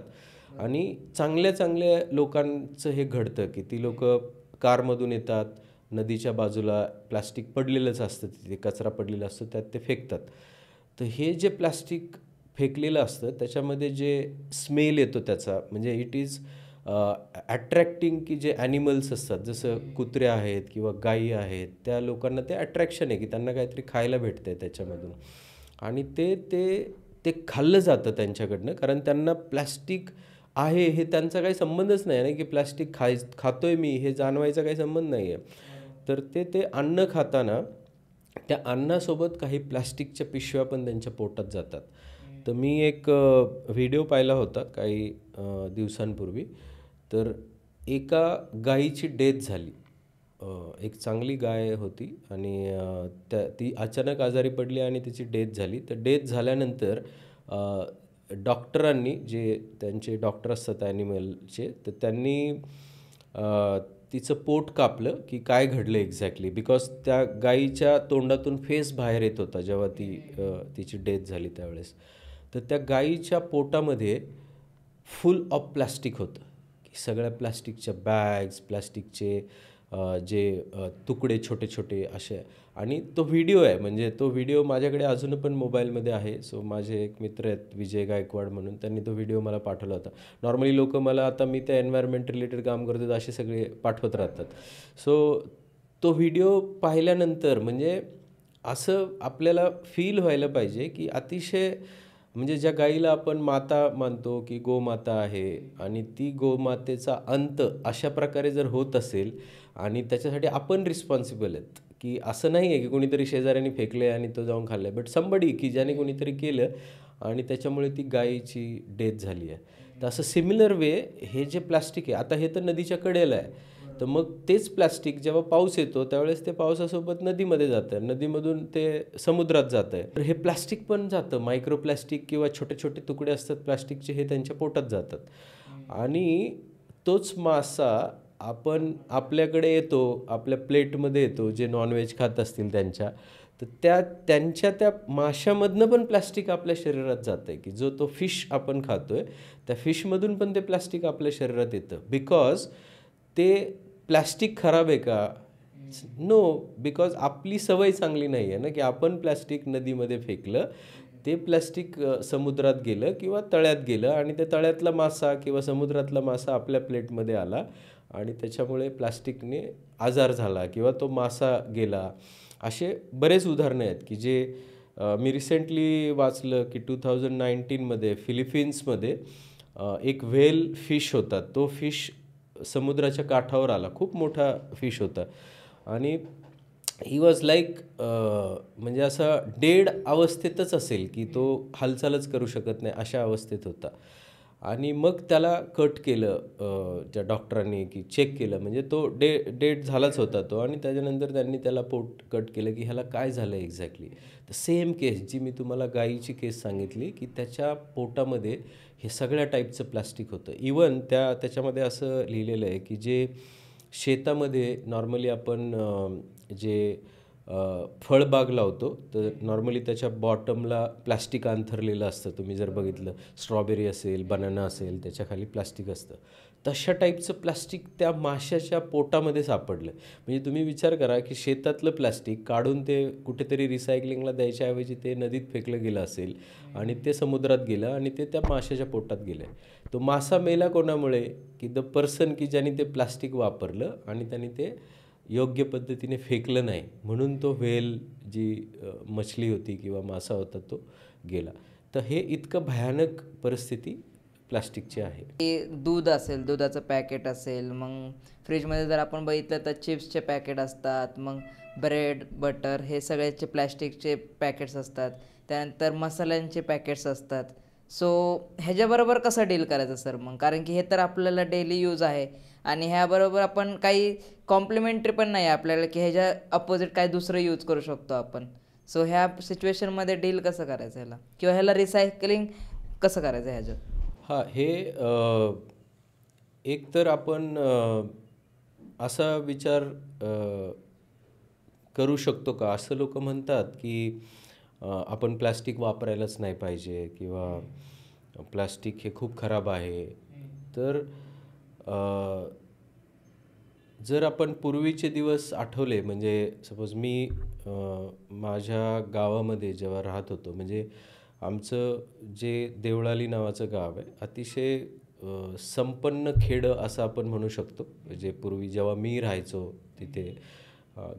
आणि चांगल्या चांगल्या लोकांचं हे घडतं की ती लोकं कारमधून येतात, नदीच्या बाजूला प्लास्टिक पडलेलंच असतं, तिथे कचरा पडलेला असतो, त्यात ते फेकतात. तर हे जे प्लास्टिक फेकलेलं असतं त्याच्यामध्ये जे स्मेल येतो त्याचा, म्हणजे इट इज अट्रॅक्टिंग की जे ॲनिमल्स असतात, जसं कुत्रे आहेत किंवा गायी आहेत, त्या लोकांना ते अट्रॅक्शन आहे की त्यांना काहीतरी खायला भेटतं आहे त्याच्यामधून. आणि ते खाल्लं जातं त्यांच्याकडनं, कारण त्यांना प्लास्टिक आहे हे त्यांचा काही संबंधच नाही ना, की प्लास्टिक खातोय मी हे जाणवायचा काही संबंध नाही आहे. तर ते अन्न खाताना त्या अन्नासोबत काही प्लास्टिकच्या पिशव्या पण त्यांच्या पोटात जातात. तर मी एक व्हिडिओ पाहिला होता काही दिवसांपूर्वी. तर एका गायीची डेथ झाली. एक चांगली गाय होती आणि ती अचानक आजारी पडली आणि तिची डेथ झाली. तर डेथ झाल्यानंतर डॉक्टरांनी, जे त्यांचे डॉक्टर असतात ॲनिमलचे, तर त्यांनी तिचं पोट कापलं की काय घडलं एक्झॅक्टली, बिकॉज त्या गायीच्या तोंडातून फेस बाहेर येत होता जेव्हा तिची डेथ झाली त्यावेळेस. तर त्या गायीच्या पोटामध्ये फुल ऑफ प्लास्टिक होतं, की सगळ्या प्लास्टिकच्या बॅग्स, प्लास्टिकचे जे तुकडे छोटे छोटे असे. आणि तो व्हिडिओ आहे, म्हणजे तो व्हिडिओ माझ्याकडे अजून पण मोबाईलमध्ये आहे. सो माझे एक मित्र आहेत विजय गायकवाड म्हणून, त्यांनी तो व्हिडिओ मला पाठवला होता. नॉर्मली लोक मला, आता मी त्या एन्व्हायरमेंट रिलेटेड काम करतो तर असे सगळे पाठवत राहतात. सो तो व्हिडिओ पाहिल्यानंतर म्हणजे असं आपल्याला फील व्हायला पाहिजे की अतिशय, म्हणजे ज्या गाईला आपण माता मानतो की गोमाता आहे, आणि ती गोमातेचा अंत अशा प्रकारे जर होत असेल आणि त्याच्यासाठी आपण रिस्पॉन्सिबल आहेत, की असं नाही आहे की कोणीतरी शेजाऱ्यांनी फेकले आणि तो जाऊन खाल्लं, बट समबडी की ज्याने कोणीतरी केलं आणि त्याच्यामुळे ती गायीची डेथ झाली आहे. तर असं सिमिलर वे हे जे प्लास्टिक आहे, आता हे तर नदीच्या कडेला आहे, तर मग तेच प्लास्टिक जेव्हा पाऊस येतो त्यावेळेस ते पावसासोबत नदीमध्ये जातं, नदीमधून ते समुद्रात जातं आहे. तर हे प्लास्टिक पण जातं, मायक्रो प्लास्टिक किंवा छोटे छोटे तुकडे असतात प्लास्टिकचे, हे त्यांच्या पोटात जातात आणि तोच मासा आपण आपल्याकडे येतो, आपल्या प्लेटमध्ये येतो, जे नॉनव्हेज खात असतील त्यांच्या, तर त्यांच्या त्या माशामधनं पण प्लास्टिक आपल्या शरीरात जातं आहे, की जो तो फिश आपण खातो आहे त्या फिशमधून पण ते प्लास्टिक आपल्या शरीरात येतं. बिकॉज ते प्लास्टिक खराब आहे का? नो, बिकॉज आपली सवय चांगली नाही आहे ना, की आपण प्लास्टिक नदीमध्ये फेकलं, ते प्लास्टिक समुद्रात गेलं किंवा तळ्यात गेलं आणि त्या तळ्यातला मासा किंवा समुद्रातला मासा आपल्या प्लेटमध्ये आला आणि त्याच्यामुळे प्लास्टिकने आजार झाला किंवा तो मासा गेला. असे बरेच उदाहरणं आहेत की जे मी रिसेंटली वाचलं की 2019मध्ये फिलिपिन्समध्ये एक व्हेल फिश होता. तो फिश समुद्राच्या काठावर आला, खूप मोठा फिश होता आणि ही वॉज लाईक म्हणजे असा डेड अवस्थेतच असेल की तो हालचालच करू शकत नाही अशा अवस्थेत होता. आणि मग त्याला कट केलं त्या डॉक्टरांनी, की चेक केलं, म्हणजे तो डेड झालाच होता तो. आणि त्याच्यानंतर त्यांनी त्याला पोट कट केलं की ह्याला काय झालं एक्झॅक्टली. तर सेम केस जी मी तुम्हाला गायीची केस सांगितली, की त्याच्या पोटामध्ये हे सगळ्या टाईपचं प्लास्टिक होतं. इवन त्याच्यामध्ये असं लिहिलेलं आहे की जे शेतामध्ये नॉर्मली आपण जे फळबाग लावतो तर नॉर्मली त्याच्या बॉटमला प्लास्टिक अंथरलेलं असतं. तुम्ही जर बघितलं, स्ट्रॉबेरी असेल, बनाना असेल, त्याच्या खाली प्लास्टिक असतं. तशा टाईपचं प्लास्टिक त्या माशाच्या पोटामध्ये सापडलं. म्हणजे तुम्ही विचार करा की शेतातलं प्लास्टिक काढून ते कुठेतरी रिसायकलिंगला द्यायच्याऐवजी ते नदीत फेकलं गेलं असेल आणि ते समुद्रात गेलं आणि ते त्या माशाच्या पोटात गेलं. तो मासा मेला कोणामुळे? की द पर्सन की ज्याने ते प्लास्टिक वापरलं आणि त्याने ते योग्य पद्धतीने फेकलं नाही, म्हणून तो व्हेल जी मछली होती किंवा मासा होता तो गेला. तर हे इतकं भयानक परिस्थिती प्लास्टिकची आहे. की दूध असेल, दुधाचं पॅकेट असेल, मग फ्रीजमध्ये जर आपण बघितलं तर चिप्सचे पॅकेट असतात, मग ब्रेड बटर हे सगळ्याचे प्लॅस्टिकचे पॅकेट्स असतात, त्यानंतर मसाल्यांचे पॅकेट्स असतात. सो ह्याच्याबरोबर कसं डील करायचं सर मग? कारण की हे तर आपल्याला डेली यूज आहे आणि ह्याबरोबर आपण काही कॉम्प्लिमेंटरी पण नाही आहे आपल्याला, की ह्याच्या अपोजिट काय दुसरं यूज करू शकतो आपण. सो ह्या सिच्युएशनमध्ये डील कसं करायचं ह्याला, किंवा ह्याला रिसायकलिंग कसं करायचं ह्याच्यात? हां, हे एक तर आपण असा विचार करू शकतो का? असं लोकं म्हणतात की आपण प्लास्टिक वापरायलाच नाही पाहिजे किंवा प्लास्टिक हे खूप खराब आहे. तर जर आपण पूर्वीचे दिवस आठवले, म्हणजे सपोज मी माझ्या गावामध्ये जेव्हा राहत होतो, म्हणजे आमचं जे देवळाली नावाचं गाव आहे, अतिशय संपन्न खेडं असं आपण म्हणू शकतो. जे पूर्वी जेव्हा मी राहायचो तिथे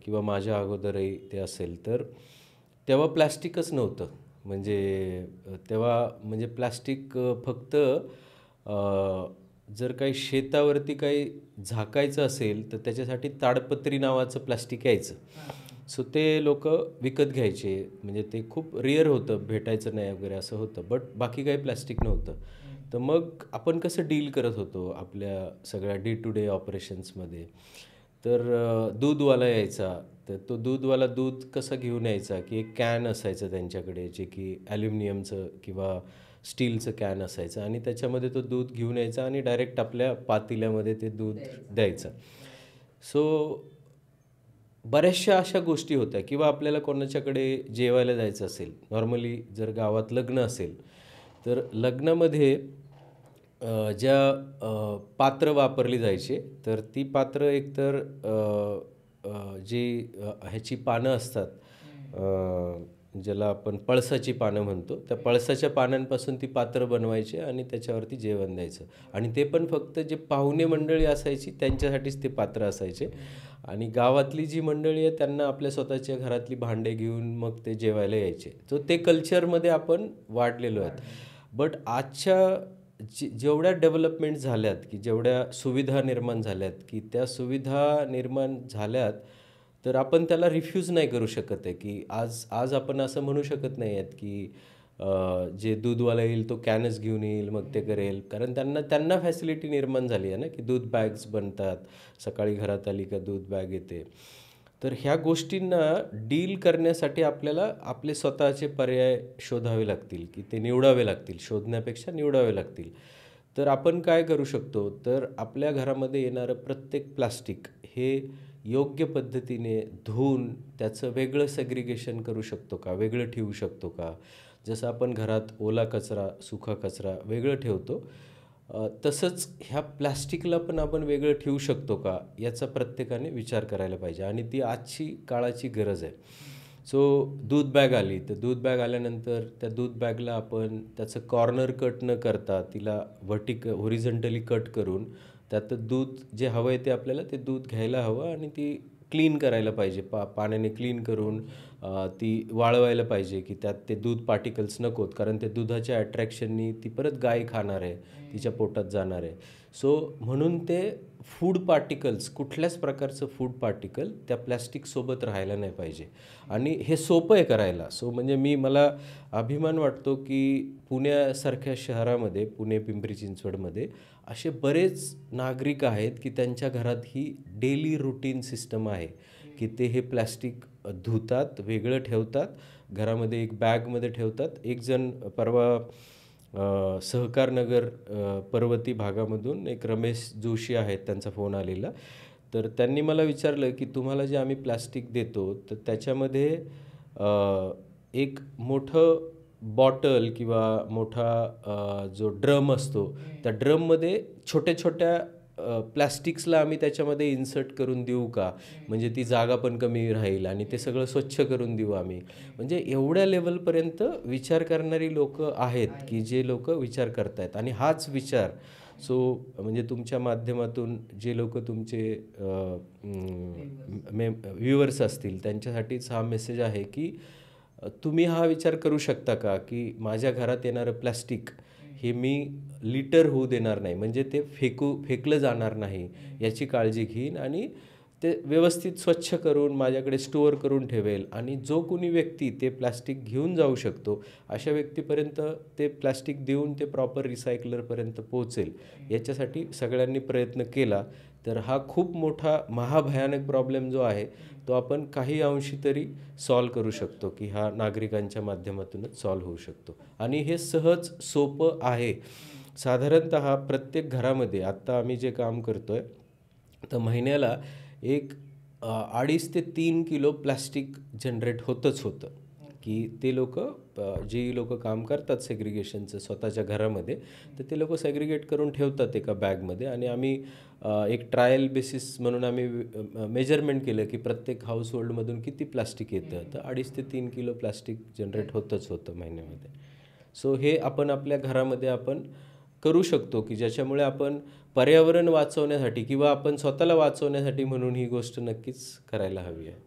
किंवा माझ्या अगोदरही ते असेल, तर तेव्हा प्लॅस्टिकच नव्हतं. म्हणजे तेव्हा म्हणजे प्लॅस्टिक फक्त जर काही शेतावरती काही झाकायचं असेल तर त्याच्यासाठी ताडपत्री नावाचं प्लास्टिक यायचं. सो ते लोकं विकत घ्यायचे, म्हणजे ते खूप रेअर होतं, भेटायचं नाही वगैरे असं होतं. बट बाकी काही प्लास्टिक नव्हतं. तर मग आपण कसं डील करत होतो आपल्या सगळ्या डे टू डे ऑपरेशन्समध्ये. तर दूधवाला यायचा, तर तो दूधवाला दूध कसं घेऊन यायचा, की एक कॅन असायचं त्यांच्याकडे, जे की ॲल्युमिनियमचं किंवा स्टीलचं कॅन असायचं आणि त्याच्यामध्ये तो दूध घेऊन यायचा आणि डायरेक्ट आपल्या पातेल्यामध्ये ते दूध द्यायचं. सो बऱ्याचशा अशा गोष्टी होत्या. किंवा आपल्याला कोणाच्याकडे जेवायला जायचं असेल, नॉर्मली जर गावात लग्न असेल तर लग्नामध्ये पात्र वापरली जायची, तर ती पात्र एकतर जी ह्याची पानं असतात, ज्याला आपण पळसाची पानं म्हणतो, त्या पळसाच्या पानांपासून ती पात्र बनवायची आणि त्याच्यावरती जेवण द्यायचं. आणि ते पण फक्त जे पाहुणे मंडळी असायची त्यांच्यासाठीच ते पात्र असायचे. आणि गावातली जी मंडळी आहे त्यांना आपल्या स्वतःच्या घरातली भांडे घेऊन मग ते जेवायला यायचे. तो ते कल्चरमध्ये आपण वाढलेलो आहेत. बट आजच्या जेवढ्या डेव्हलपमेंट झाल्यात, की जेवढ्या सुविधा निर्माण झाल्यात, की त्या सुविधा निर्माण झाल्यात, तर आपण त्याला रिफ्यूज नाही करू शकत आहे. की आज आपण असं म्हणू शकत नाही आहेत की जे दूधवाला येईल तो कॅनच घेऊन येईल, मग ते करेल. कारण त्यांना त्यांना फॅसिलिटी निर्माण झाली आहे ना, की दूध बॅग्स बनतात, सकाळी घरात आली का दूध बॅग येते. तर ह्या गोष्टींना डील करण्यासाठी आपल्याला आपले स्वतःचे पर्याय शोधावे लागतील, की ते निवडावे लागतील, शोधण्यापेक्षा निवडावे लागतील. तर आपण काय करू शकतो, तर आपल्या घरामध्ये येणारं प्रत्येक प्लास्टिक हे योग्य पद्धतीने धुवून त्याचं वेगळं सेग्रिगेशन करू शकतो का, वेगळं ठेवू शकतो का. जसं आपण घरात ओला कचरा, सुका कचरा वेगळं ठेवतो, तसंच ह्या प्लॅस्टिकला पण आपण वेगळं ठेवू शकतो का, याचा प्रत्येकाने विचार करायला पाहिजे. आणि ती आजची काळाची गरज आहे. सो दूध बॅग आली, तर दूध बॅग आल्यानंतर त्या दूध बॅगला आपण त्याचं कॉर्नर कट न करता तिला होरिझंटली कट करून त्यात दूध जे हवं आहे ते आपल्याला ते दूध घ्यायला हवं आणि ती क्लीन करायला पाहिजे. पाण्याने क्लीन करून ती वाळवायला पाहिजे, की त्यात ते दूध पार्टिकल्स नकोत. कारण ते दुधाच्या अट्रॅक्शननी ती परत गाय खाणार आहे, तिच्या पोटात जाणार आहे. सो म्हणून ते फूड पार्टिकल्स, कुठल्याच प्रकारचं फूड पार्टिकल त्या प्लॅस्टिकसोबत राहायला नाही पाहिजे. आणि हे सोपं आहे करायला. म्हणजे मला अभिमान वाटतो की पुण्यासारख्या शहरामध्ये, पुणे पिंपरी चिंचवडमध्ये असे बरेच नागरिक आहेत की त्यांच्या घरात ही डेली रुटीन सिस्टम आहे, की ते हे प्लॅस्टिक धुतात, वेगळं ठेवतात, घरामध्ये एक बॅगमध्ये ठेवतात. एक जण परवा सहकारनगर पर्वती भागामधून एक रमेश जोशी आहेत, त्यांचा फोन आलेला. तर त्यांनी मला विचारलं की तुम्हाला जे आम्ही प्लॅस्टिक देतो तर त्याच्यामध्ये एक मोठं बॉटल किंवा मोठा जो ड्रम असतो, त्या ड्रममध्ये छोट्या छोट्या प्लॅस्टिक्सला आम्ही त्याच्यामध्ये इन्सर्ट करून देऊ का, म्हणजे ती जागा पण कमी राहील आणि ते सगळं स्वच्छ करून देऊ आम्ही. म्हणजे एवढ्या लेवलपर्यंत विचार करणारी लोक आहेत, की जे लोक विचार करतायत. आणि हाच विचार म्हणजे तुमच्या माध्यमातून जे लोक तुमचे व्ह्युअर्स असतील त्यांच्यासाठीच हा मेसेज आहे, की तुम्ही हा विचार करू शकता का, की माझ्या घरात येणारं प्लॅस्टिक हे मी लिटर होऊ देणार नाही, म्हणजे ते फेकलं जाणार नाही याची काळजी घेईन आणि ते व्यवस्थित स्वच्छ करून माझ्याकडे स्टोअर करून ठेवेल. आणि जो कोणी व्यक्ती ते प्लॅस्टिक घेऊन जाऊ शकतो अशा व्यक्तीपर्यंत ते प्लॅस्टिक देऊन ते प्रॉपर रिसायकलरपर्यंत पोहोचेल, याच्यासाठी सगळ्यांनी प्रयत्न केला तर हा खूप मोठा महाभयानक प्रॉब्लेम जो आहे तो आपण काही अंशी तरी सॉल्व करू शकतो, की हा नागरिकांच्या माध्यमातूनच सॉल्व होऊ शकतो. आणि हे सहज सोपं आहे. साधारणतः प्रत्येक घरामध्ये आत्ता आम्ही जे काम करतो आहे तर महिन्याला एक 2.5 ते 3 किलो प्लॅस्टिक जनरेट होतंच होतं. की ते जी लोक काम करतात सेग्रिगेशनचं स्वतःच्या घरामध्ये, तर ते लोक सेग्रिगेट करून ठेवतात एका बॅगमध्ये. आणि आम्ही एक ट्रायल बेसिस म्हणून आम्ही मेजरमेंट केलं की प्रत्येक हाऊसहोल्डमधून किती प्लास्टिक येतं, तर 2.5 ते 3 किलो प्लास्टिक जनरेट होतंच होतं महिन्यामध्ये. सो हे आपण आपल्या घरामध्ये आपण करू शकतो, की ज्याच्यामुळे आपण पर्यावरण वाचवण्यासाठी किंवा आपण स्वतःला वाचवण्यासाठी म्हणून ही गोष्ट नक्कीच करायला हवी आहे.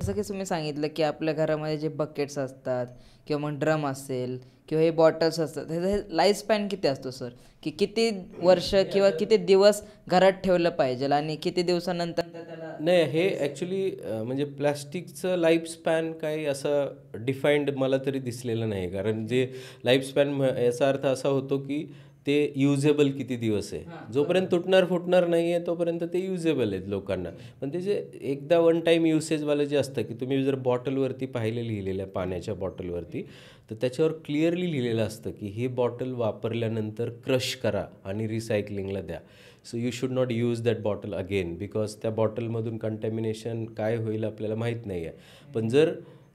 जसं की तुम्ही सांगितलं की आपल्या घरामध्ये जे बकेट्स असतात किंवा मग ड्रम असेल किंवा हे बॉटल्स असतात, ह्याचा लाईफ स्पॅन किती असतो सर, की किती वर्ष किंवा किती दिवस घरात ठेवलं पाहिजे आणि किती दिवसानंतर त्याला. नाही, हे ॲक्च्युली म्हणजे प्लॅस्टिकचं लाईफ स्पॅन काही असं डिफाईंड मला तरी दिसलेलं नाही. कारण जे लाईफ स्पॅन याचा अर्थ असा होतो की ते युजेबल किती दिवस आहे, जोपर्यंत तुटणार फुटणार नाही आहे तोपर्यंत ते युजेबल आहेत लोकांना. पण ते जे एकदा वन टाईम युसेजवालं जे असतं, की तुम्ही जर बॉटलवरती लिहिलेलं आहे पाण्याच्या बॉटलवरती, तर त्याच्यावर क्लिअरली लिहिलेलं असतं की ही बॉटल वापरल्यानंतर क्रश करा आणि रिसायकलिंगला द्या. So you should not use that bottle again, because त्या बॉटलमधून कंटॅमिनेशन काय होईल आपल्याला माहीत नाही आहे. पण जर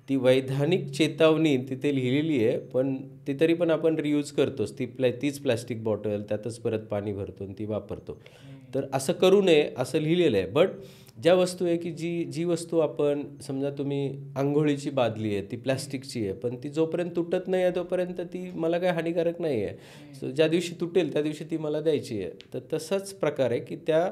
ती वैधानिक चेतावणी तिथे लिहिलेली आहे, पण ती तरी पण आपण रियूज करतोच. तीच प्लॅस्टिक बॉटल त्यातच परत पाणी भरतो आणि ती वापरतो. तर असं करू नये असं लिहिलेलं आहे. बट ज्या वस्तू आहे की जी वस्तू आपण समजा तुम्ही आंघोळीची बादली आहे, ती प्लॅस्टिकची आहे, पण ती जोपर्यंत तुटत नाही आहे तोपर्यंत ती मला काही हानिकारक नाही आहे. सो ज्या दिवशी तुटेल त्या दिवशी ती मला द्यायची आहे. तर तसाच प्रकार आहे की त्या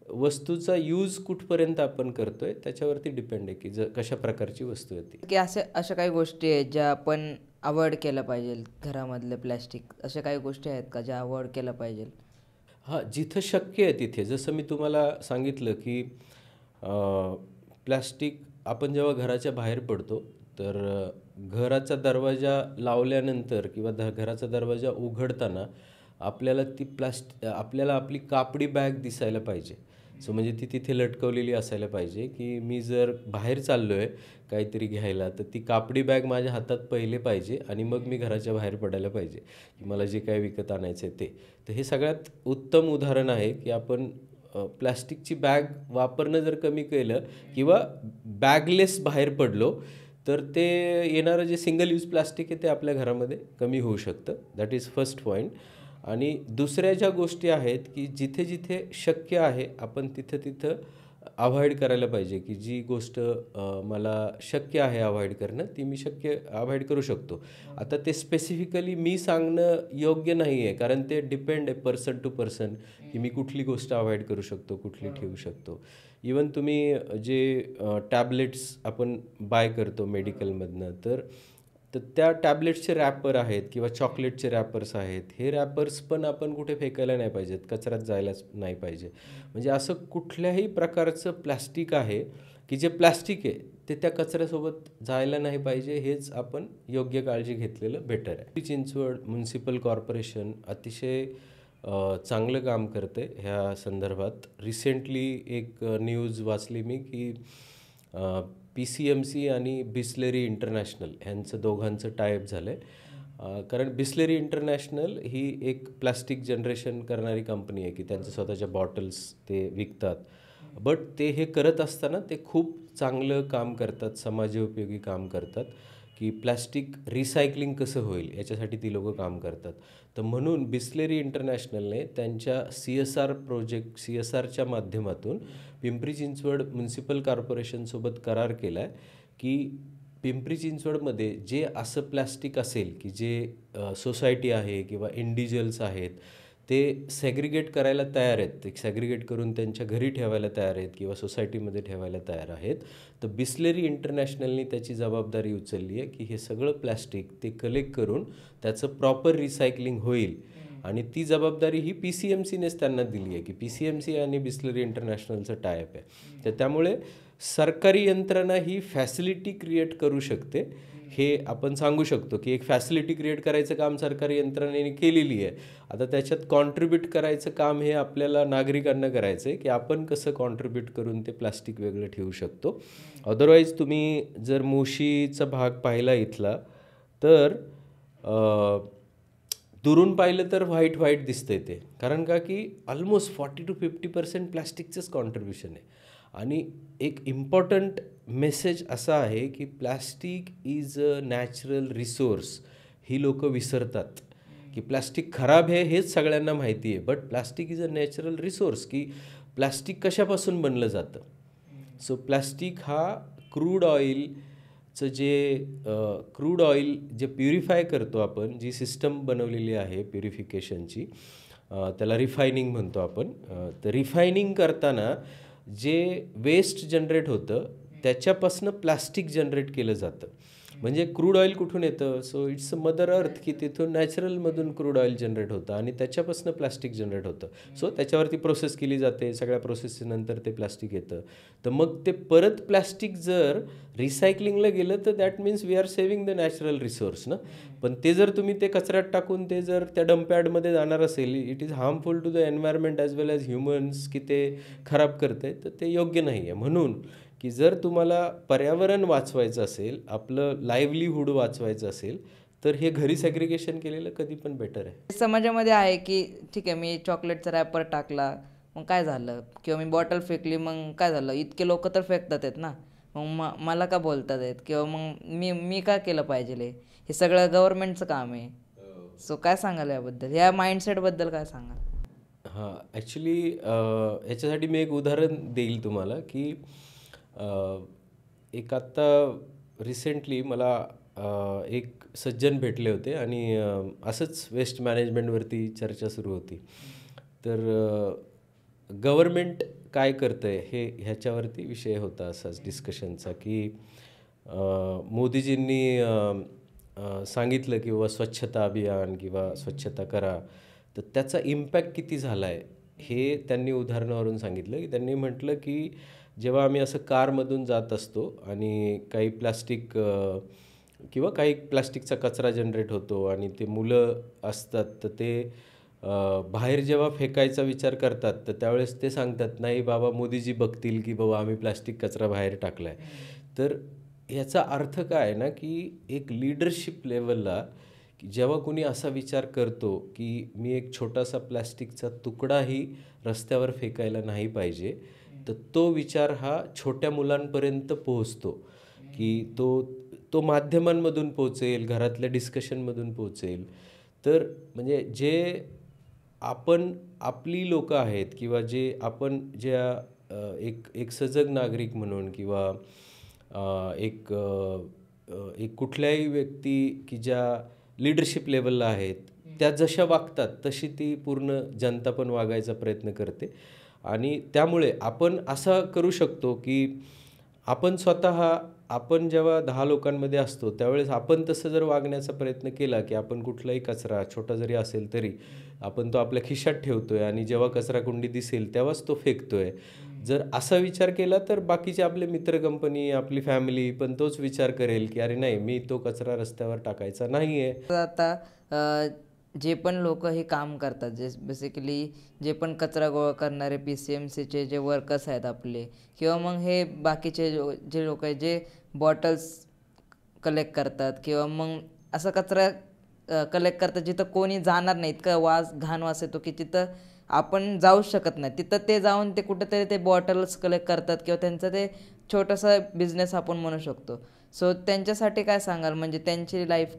वस्तूचा यूज कुठपर्यंत आपण करतोय त्याच्यावरती डिपेंड आहे की कशा प्रकारची वस्तू आहे ती. की अशा काही गोष्टी आहेत ज्या आपण अवॉइड केल्या पाहिजे घरामधले प्लॅस्टिक, अशा काही गोष्टी आहेत का ज्या अवॉइड केल्या पाहिजे? हां, जिथं शक्य आहे तिथे. जसं मी तुम्हाला सांगितलं की प्लॅस्टिक आपण जेव्हा घराच्या बाहेर पडतो तर घराचा दरवाजा लावल्यानंतर किंवा घराचा दरवाजा उघडताना आपल्याला आपली कापडी बॅग दिसायला पाहिजे. सो म्हणजे ती तिथे लटकवलेली असायला पाहिजे, की मी जर बाहेर चाललो आहे काहीतरी घ्यायला, तर ती कापडी बॅग माझ्या हातात पहिले पाहिजे आणि मग मी घराच्या बाहेर पडायला पाहिजे, की मला जे काही विकत आणायचं आहे ते. तर हे सगळ्यात उत्तम उदाहरण आहे, की आपण प्लॅस्टिकची बॅग वापरणं जर कमी केलं किंवा बॅगलेस बाहेर पडलो, तर ते येणारं जे सिंगल यूज प्लास्टिक आहे ते आपल्या घरामध्ये कमी होऊ शकतं. That is first point. आणि दुसऱ्या ज्या गोष्टी आहेत, की जिथे जिथे शक्य आहे आपण तिथं अव्हॉइड करायला पाहिजे, की जी गोष्ट मला शक्य आहे अव्हॉइड करणं, ती मी शक्य अव्हॉइड करू शकतो. आता ते स्पेसिफिकली मी सांगणं योग्य नाही आहे, कारण ते डिपेंड आहे पर्सन टू पर्सन, की मी कुठली गोष्ट अव्हॉइड करू शकतो, कुठली ठेवू शकतो. इवन तुम्ही जे टॅबलेट्स आपण बाय करतो मेडिकलमधनं, तर त्या टॅबलेट्सचे रॅपर आहेत किंवा चॉकलेटचे रॅपर्स आहेत, हे रॅपर्स पण आपण कुठे फेकायला नाही पाहिजेत, कचऱ्यात जायलाच नाही पाहिजे. म्हणजे असं कुठल्याही प्रकारचं प्लॅस्टिक आहे, की जे प्लॅस्टिक आहे ते त्या कचऱ्यासोबत जायला नाही पाहिजे. हेच आपण योग्य काळजी घेतलेलं बेटर आहे. पिंपरी चिंचवड म्युन्सिपल कॉर्पोरेशन अतिशय चांगलं काम करते ह्या संदर्भात. रिसेंटली एक न्यूज वाचली मी, की PCMC आणि बिस्लेरी इंटरनॅशनल ह्यांचं दोघांचं टायअप झालं आहे. कारण बिस्लेरी इंटरनॅशनल ही एक प्लास्टिक जनरेशन करणारी कंपनी आहे, की त्यांच्या स्वतःच्या बॉटल्स ते विकतात. बट ते हे करत असताना ते खूप चांगलं काम करतात, समाजोपयोगी काम करतात, की प्लॅस्टिक रिसायकलिंग कसं होईल याच्यासाठी ती लोकं काम करतात. तर म्हणून बिस्लेरी इंटरनॅशनलने त्यांच्या CSRच्या माध्यमातून पिंपरी चिंचवड म्युन्सिपल कॉर्पोरेशनसोबत करार केला आहे, की पिंपरी चिंचवडमध्ये जे असं प्लॅस्टिक असेल, की जे सोसायटी आहे किंवा इंडिव्हिज्युअल्स आहेत ते सेग्रिगेट करायला तयार आहेत, ते सेग्रिगेट करून त्यांच्या घरी ठेवायला तयार आहेत किंवा सोसायटीमध्ये ठेवायला तयार आहेत, तर बिस्लेरी इंटरनॅशनलनी त्याची जबाबदारी उचलली आहे, की हे सगळं प्लॅस्टिक ते कलेक्ट करून त्याचं प्रॉपर रिसायकलिंग होईल. आणि ती जबाबदारी ही PCMCनेच त्यांना दिली आहे, की PCMC आणि बिस्लेरी इंटरनॅशनलचं टायअप आहे. तर त्यामुळे सरकारी यंत्रणा ही फॅसिलिटी क्रिएट करू शकते, हे आपण सांगू शकतो, की एक फॅसिलिटी क्रिएट करायचं काम सरकारी यंत्रणेने केलेली आहे. आता त्याच्यात कॉन्ट्रीब्यूट करायचं काम हे आपल्याला नागरिकांना करायचं आहे, की आपण कसं कॉन्ट्रीब्यूट करून ते प्लास्टिक वेगळं ठेवू शकतो. अदरवाईज तुम्ही जर मुशीचा भाग पाहिला इथला, तर दुरून पाहिलं तर व्हाईट दिसतंय ते. कारण का, की ऑलमोस्ट 40 to 50% प्लॅस्टिकचंच कॉन्ट्रीब्युशन आहे. आणि एक इम्पॉर्टंट मेसेज असा आहे, की plastic is a natural resource. ही लोकं विसरतात, की प्लॅस्टिक खराब आहे हेच सगळ्यांना माहिती आहे, but plastic is a natural resource, की प्लॅस्टिक कशापासून बनलं जातं. सो प्लॅस्टिक हा क्रूड ऑइलचं क्रूड ऑइल जे प्युरिफाय करतो आपण, जी सिस्टम बनवलेली आहे प्युरिफिकेशनची, त्याला रिफायनिंग म्हणतो आपण. तर रिफायनिंग करताना जे वेस्ट जनरेट होतं त्याच्यापासून प्लास्टिक जनरेट केलं जातं. म्हणजे क्रूड ऑइल कुठून येतं, so it's a mother earth, की तिथून नॅचरलमधून क्रूड ऑइल जनरेट होतं आणि त्याच्यापासून प्लास्टिक जनरेट होतं. सो त्याच्यावरती प्रोसेस केली जाते, सगळ्या प्रोसेसनंतर ते प्लास्टिक येतं. तर मग ते परत प्लास्टिक जर रिसायकलिंगला गेलं तर that means we are saving the natural resource ना. पण ते जर तुम्ही ते कचऱ्यात टाकून ते जर त्या डम्पयार्डमध्ये जाणार असेल, it is harmful to the environment as well as humans, की ते खराब करते, तर ते योग्य नाही आहे. म्हणून की जर तुम्हाला पर्यावरण वाचवायचं असेल, आपलं लाईव्हलीहूड वाचवायचं असेल, तर हे घरी सेग्रिगेशन केलेलं कधी पण बेटर आहे. समाजामध्ये आहे की ठीक आहे, मी चॉकलेटचा रॅपर टाकला मग काय झालं, किंवा मी बॉटल फेकली मग काय झालं, इतके लोक तर फेकतात आहेत ना, मग मला का बोलतात आहेत, किंवा मग मी का केलं पाहिजे, हे सगळं गव्हर्नमेंटचं काम आहे. सो काय सांगाल याबद्दल, या माइंडसेटबद्दल काय सांगाल? हां, ॲक्च्युली ह्याच्यासाठी मी एक उदाहरण देईल तुम्हाला, की एक आत्ता रिसेंटली मला एक सज्जन भेटले होते आणि असंच वेस्ट मॅनेजमेंटवरती चर्चा सुरू होती. तर गव्हर्मेंट काय करतं आहे हे ह्याच्यावरती विषय होता असाच डिस्कशनचा, की मोदीजींनी सांगितलं की बाबा स्वच्छता अभियान किंवा स्वच्छता करा, तर त्याचा इम्पॅक्ट किती झाला आहे हे त्यांनी उदाहरणावरून सांगितलं. की त्यांनी म्हटलं की जेव्हा आम्ही असं कारमधून जात असतो आणि काही प्लास्टिक किंवा काही प्लास्टिकचा कचरा जनरेट होतो आणि ते मुलं असतात, तर ते बाहेर जेव्हा फेकायचा विचार करतात, तर त्यावेळेस ते सांगतात, "नाही बाबा, मोदीजी बघतील की बाबा आम्ही प्लास्टिक कचरा बाहेर टाकला आहे." तर याचा अर्थ काय आहे ना, की एक लीडरशिप लेव्हलला की जेव्हा कोणी असा विचार करतो, की मी एक छोटासा प्लास्टिकचा तुकडाही रस्त्यावर फेकायला नाही पाहिजे, तर तो विचार हा छोट्या मुलांपर्यंत पोहोचतो, की तो माध्यमांमधून पोहोचेल, घरातल्या डिस्कशनमधून पोहोचेल. तर म्हणजे जे आपण आपली लोकं आहेत किंवा जे आपण ज्या एक एक सजग नागरिक म्हणून किंवा एक कुठल्याही व्यक्ती की ज्या लीडरशिप लेवलला आहेत, त्या जशा वागतात तशी ती पूर्ण जनता पण वागायचा प्रयत्न करते. आणि त्यामुळे आपण असं करू शकतो की आपण स्वतः आपण जेव्हा 10 लोकांमध्ये असतो, त्यावेळेस आपण तसं जर वागण्याचा प्रयत्न केला, की आपण कुठलाही कचरा छोटा जरी असेल तरी आपण तो आपल्या खिशात ठेवतोय आणि जेव्हा कचराकुंडी दिसेल तेव्हाच तो फेकतोय. जर असा विचार केला तर बाकीचे आपले मित्र, कंपनी, आपली फॅमिली पण तोच विचार करेल, की "अरे नाही, मी तो कचरा रस्त्यावर टाकायचा नाहीये." तर आता जे पण लोक हे काम करतात, जे बेसिकली जे पण कचरा गोळा करणारे PCMCचे जे वर्कर्स आहेत आपले, किंवा मग हे बाकीचे जे लोक आहेत जे बॉटल्स कलेक्ट करतात, किंवा मग असा कचरा कलेक्ट करतात जिथं कोणी जाणार नाही, इतका घाण वास येतो की तिथं आपण जाऊच शकत नाही. तिथं ते जाऊन ते कुठेतरी ते बॉटल्स कलेक्ट करतात, किंवा त्यांचं ते छोटासा बिझनेस आपण म्हणू शकतो. सो त्यांच्यासाठी काय सांगाल, म्हणजे त्यांची लाईफ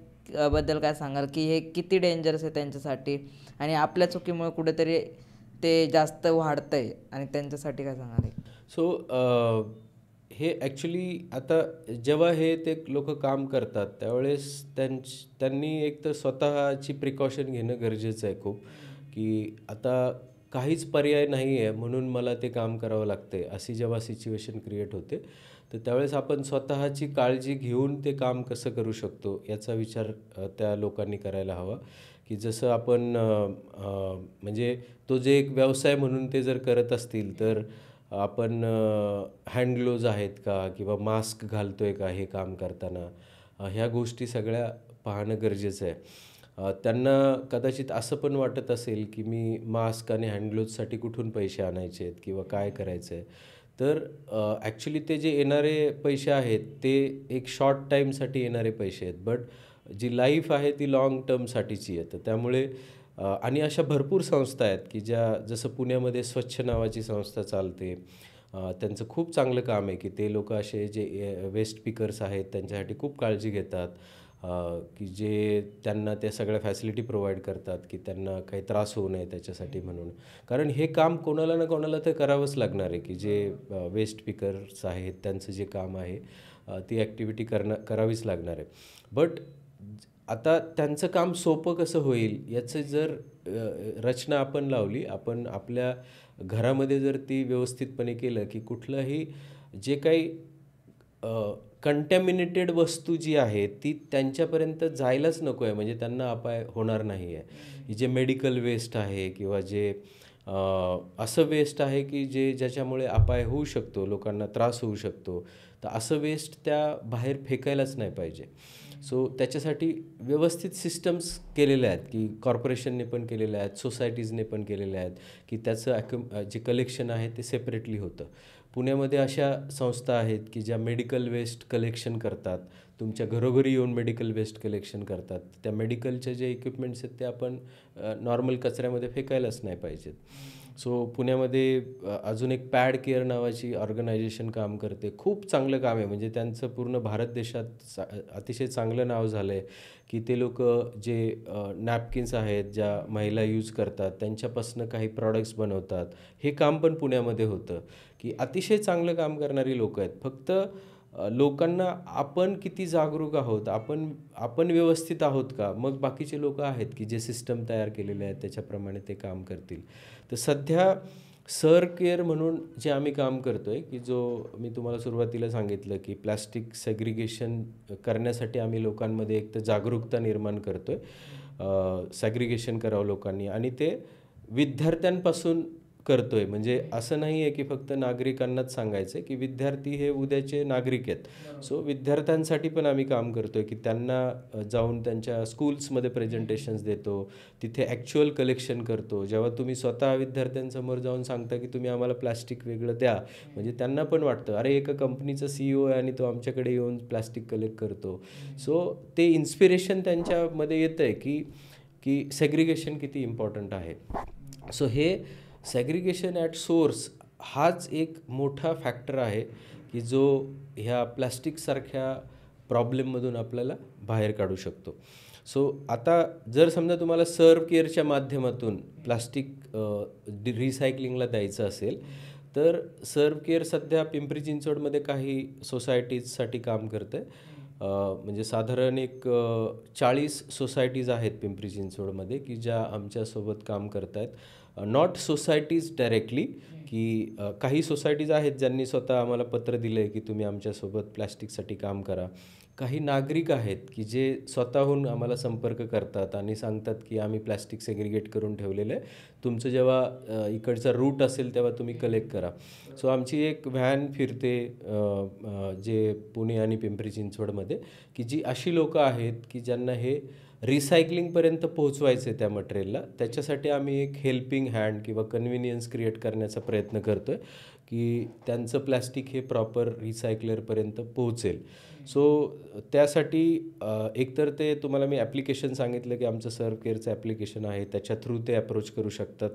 बद्दल काय सांगाल, की हे किती डेंजरस आहे त्यांच्यासाठी आणि आपल्या चुकीमुळे कुठेतरी ते जास्त वाढतंय, आणि त्यांच्यासाठी काय सांगाल? सो हे ॲक्च्युली आता जेव्हा हे ते लोकं काम करतात, त्यावेळेस त्यांनी एक तर स्वतःची प्रिकॉशन घेणं गरजेचं आहे खूप, की आता काहीच पर्याय नाही आहे म्हणून मला ते काम करावं लागतंय, अशी जेव्हा सिच्युएशन क्रिएट होते, तर त्यावेळेस आपण स्वतःची काळजी घेऊन ते काम कसं करू शकतो, याचा विचार त्या लोकांनी करायला हवा. की जसं आपण म्हणजे तो जे एक व्यवसाय म्हणून ते जर करत असतील, तर आपण हँड ग्लोव्ज आहेत का किंवा मास्क घालतोय का हे काम करताना, ह्या गोष्टी सगळ्या पाहणं गरजेचं आहे. त्यांना कदाचित असं पण वाटत असेल की मी मास्क आणि हँड ग्लोव्जसाठी कुठून पैसे आणायचे आहेत किंवा काय करायचं आहे. तर ॲक्च्युली ते जे येणारे पैसे आहेत ते एक शॉर्ट टाईमसाठी येणारे पैसे आहेत, बट जी लाईफ आहे ती लाँग टर्मसाठीची आहे. तर त्यामुळे आणि अशा भरपूर संस्था आहेत की ज्या जसं पुण्यामध्ये स्वच्छ नावाची संस्था चालते. त्यांचं खूप चांगलं काम आहे की ते लोकं असे जे वेस्ट पिकर्स आहेत त्यांच्यासाठी खूप काळजी घेतात. की जे त्यांना त्या सगळ्या फॅसिलिटी प्रोव्हाइड करतात की त्यांना काही त्रास होऊ नये त्याच्यासाठी म्हणून. कारण हे काम कोणाला ना कोणाला तर करावंच लागणार आहे की जे वेस्ट पिकर्स आहेत त्यांचं जे काम आहे, ती ॲक्टिव्हिटी करावीच लागणार आहे. बट आता त्यांचं काम सोपं कसं होईल याचं जर रचना आपण लावली, आपण आपल्या घरामध्ये जर ती व्यवस्थितपणे केलं की कुठलंही जे काही कंटॅमिनेटेड वस्तू जी आहे ती त्यांच्यापर्यंत जायलाच नको आहे, म्हणजे त्यांना अपाय होणार नाही आहे. जे मेडिकल वेस्ट आहे किंवा जे असं वेस्ट आहे की ज्याच्यामुळे अपाय होऊ शकतो, लोकांना त्रास होऊ शकतो, तर असं वेस्ट त्या बाहेर फेकायलाच नाही पाहिजे. सो त्याच्यासाठी व्यवस्थित सिस्टम्स केलेल्या आहेत की कॉर्पोरेशनने पण केलेल्या आहेत, सोसायटीजने पण केलेल्या आहेत की त्याचं जे कलेक्शन आहे ते सेपरेटली होतं. पुण्यामध्ये अशा संस्था आहेत की ज्या मेडिकल वेस्ट कलेक्शन करतात, तुमच्या घरोघरी येऊन मेडिकल वेस्ट कलेक्शन करतात. त्या मेडिकलचे जे इक्विपमेंट्स आहेत ते आपण नॉर्मल कचऱ्यामध्ये फेकायलाच नाही पाहिजेत. सो पुण्यामध्ये अजून एक पॅड केअर नावाची ऑर्गनायझेशन काम करते. खूप चांगलं काम आहे, म्हणजे त्यांचं पूर्ण भारत देशात अतिशय चांगलं नाव झालं आहे की ते लोकं जे नॅपकिन्स आहेत ज्या महिला यूज करतात त्यांच्यापासून काही प्रॉडक्ट्स बनवतात. हे काम पण पुण्यामध्ये होतं की अतिशय चांगलं काम करणारी लोकं आहेत. फक्त लोकांना आपण किती जागरूक आहोत, आपण व्यवस्थित आहोत का, मग बाकीचे लोकं आहेत की जे सिस्टम तयार केलेले आहेत त्याच्याप्रमाणे ते काम करतील. तर सध्या सर केअर म्हणून जे आम्ही काम करतो आहे की जो मी तुम्हाला सुरुवातीला सांगितलं की प्लॅस्टिक सेग्रिगेशन करण्यासाठी आम्ही लोकांमध्ये एक तर जागरूकता निर्माण करतो आहे. सेग्रिगेशन करावं लोकांनी आणि ते विद्यार्थ्यांपासून करतोय. म्हणजे असं नाही आहे की फक्त नागरिकांनाच सांगायचं आहे, की विद्यार्थी हे उद्याचे नागरिक आहेत. सो विद्यार्थ्यांसाठी पण आम्ही काम करतोय, की त्यांना जाऊन त्यांच्या स्कूल्समध्ये प्रेझेंटेशन्स देतो. तिथे ॲक्च्युअल कलेक्शन करतो. जेव्हा तुम्ही स्वतः विद्यार्थ्यांसमोर जाऊन सांगता, की तुम्ही आम्हाला प्लास्टिक वेगळं द्या, म्हणजे त्यांना पण वाटतं, अरे एका कंपनीचा CEO आहे आणि तो आमच्याकडे येऊन प्लास्टिक कलेक्ट करतो. सो ते इन्स्पिरेशन त्यांच्यामध्ये येतं आहे, की सेग्रिगेशन किती इम्पॉर्टंट आहे. सो हे सेग्रिगेशन ॲट सोर्स हाच एक मोठा फॅक्टर आहे, की जो ह्या प्लास्टिकसारख्या प्रॉब्लेममधून आपल्याला बाहेर काढू शकतो. सो आता जर समजा तुम्हाला सर्व केअरच्या माध्यमातून प्लास्टिक रिसायकलिंगला द्यायचं असेल, तर सर्व केअर सध्या पिंपरी चिंचवडमध्ये काही सोसायटीजसाठी काम करतं आहे. म्हणजे साधारण एक 40 सोसायटीज आहेत पिंपरी चिंचवडमध्ये, की ज्या आमच्यासोबत काम करत आहेत. नॉट सोसायटीज डायरेक्टली, की काही सोसायटीज आहेत ज्यांनी स्वतः आम्हाला पत्र दिलं आहे, की तुम्ही आमच्यासोबत प्लॅस्टिकसाठी काम करा. काही नागरिक आहेत, की जे स्वतःहून आम्हाला संपर्क करतात आणि सांगतात, की आम्ही प्लॅस्टिक सेग्रिगेट करून ठेवलेलं आहे. तुमचं जेव्हा इकडचा रूट असेल तेव्हा तुम्ही कलेक्ट करा. सो आमची एक व्हॅन फिरते जे पुणे आणि पिंपरी चिंचवडमध्ये, की जी अशी लोकं आहेत, की ज्यांना हे रिसायकलिंगपर्यंत पोहोचवायचं आहे त्या मटेरियलला. त्याच्यासाठी आम्ही एक हेल्पिंग हँड किंवा कन्व्हिनियन्स क्रिएट करण्याचा प्रयत्न करतो आहे, की त्यांचं प्लॅस्टिक हे प्रॉपर रिसायकलरपर्यंत पोहोचेल. सो त्यासाठी एकतर ते तुम्हाला मी ॲप्लिकेशन सांगितलं, की आमचं सर्व केअरचं ॲप्लिकेशन आहे, त्याच्या थ्रू ते अप्रोच करू शकतात.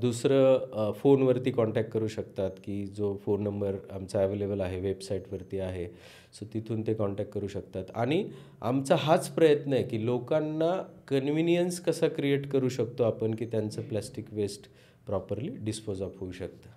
दुसरं फोनवरती कॉन्टॅक्ट करू शकतात, की जो फोन नंबर आमचा अवेलेबल आहे वेबसाईटवरती आहे. सो तिथून ते कॉन्टॅक्ट करू शकतात. आणि आमचा हाच प्रयत्न आहे, की लोकांना कन्व्हिनियन्स कसा क्रिएट करू शकतो आपण, की त्यांचं plastic waste properly dispose of होऊ शकतं.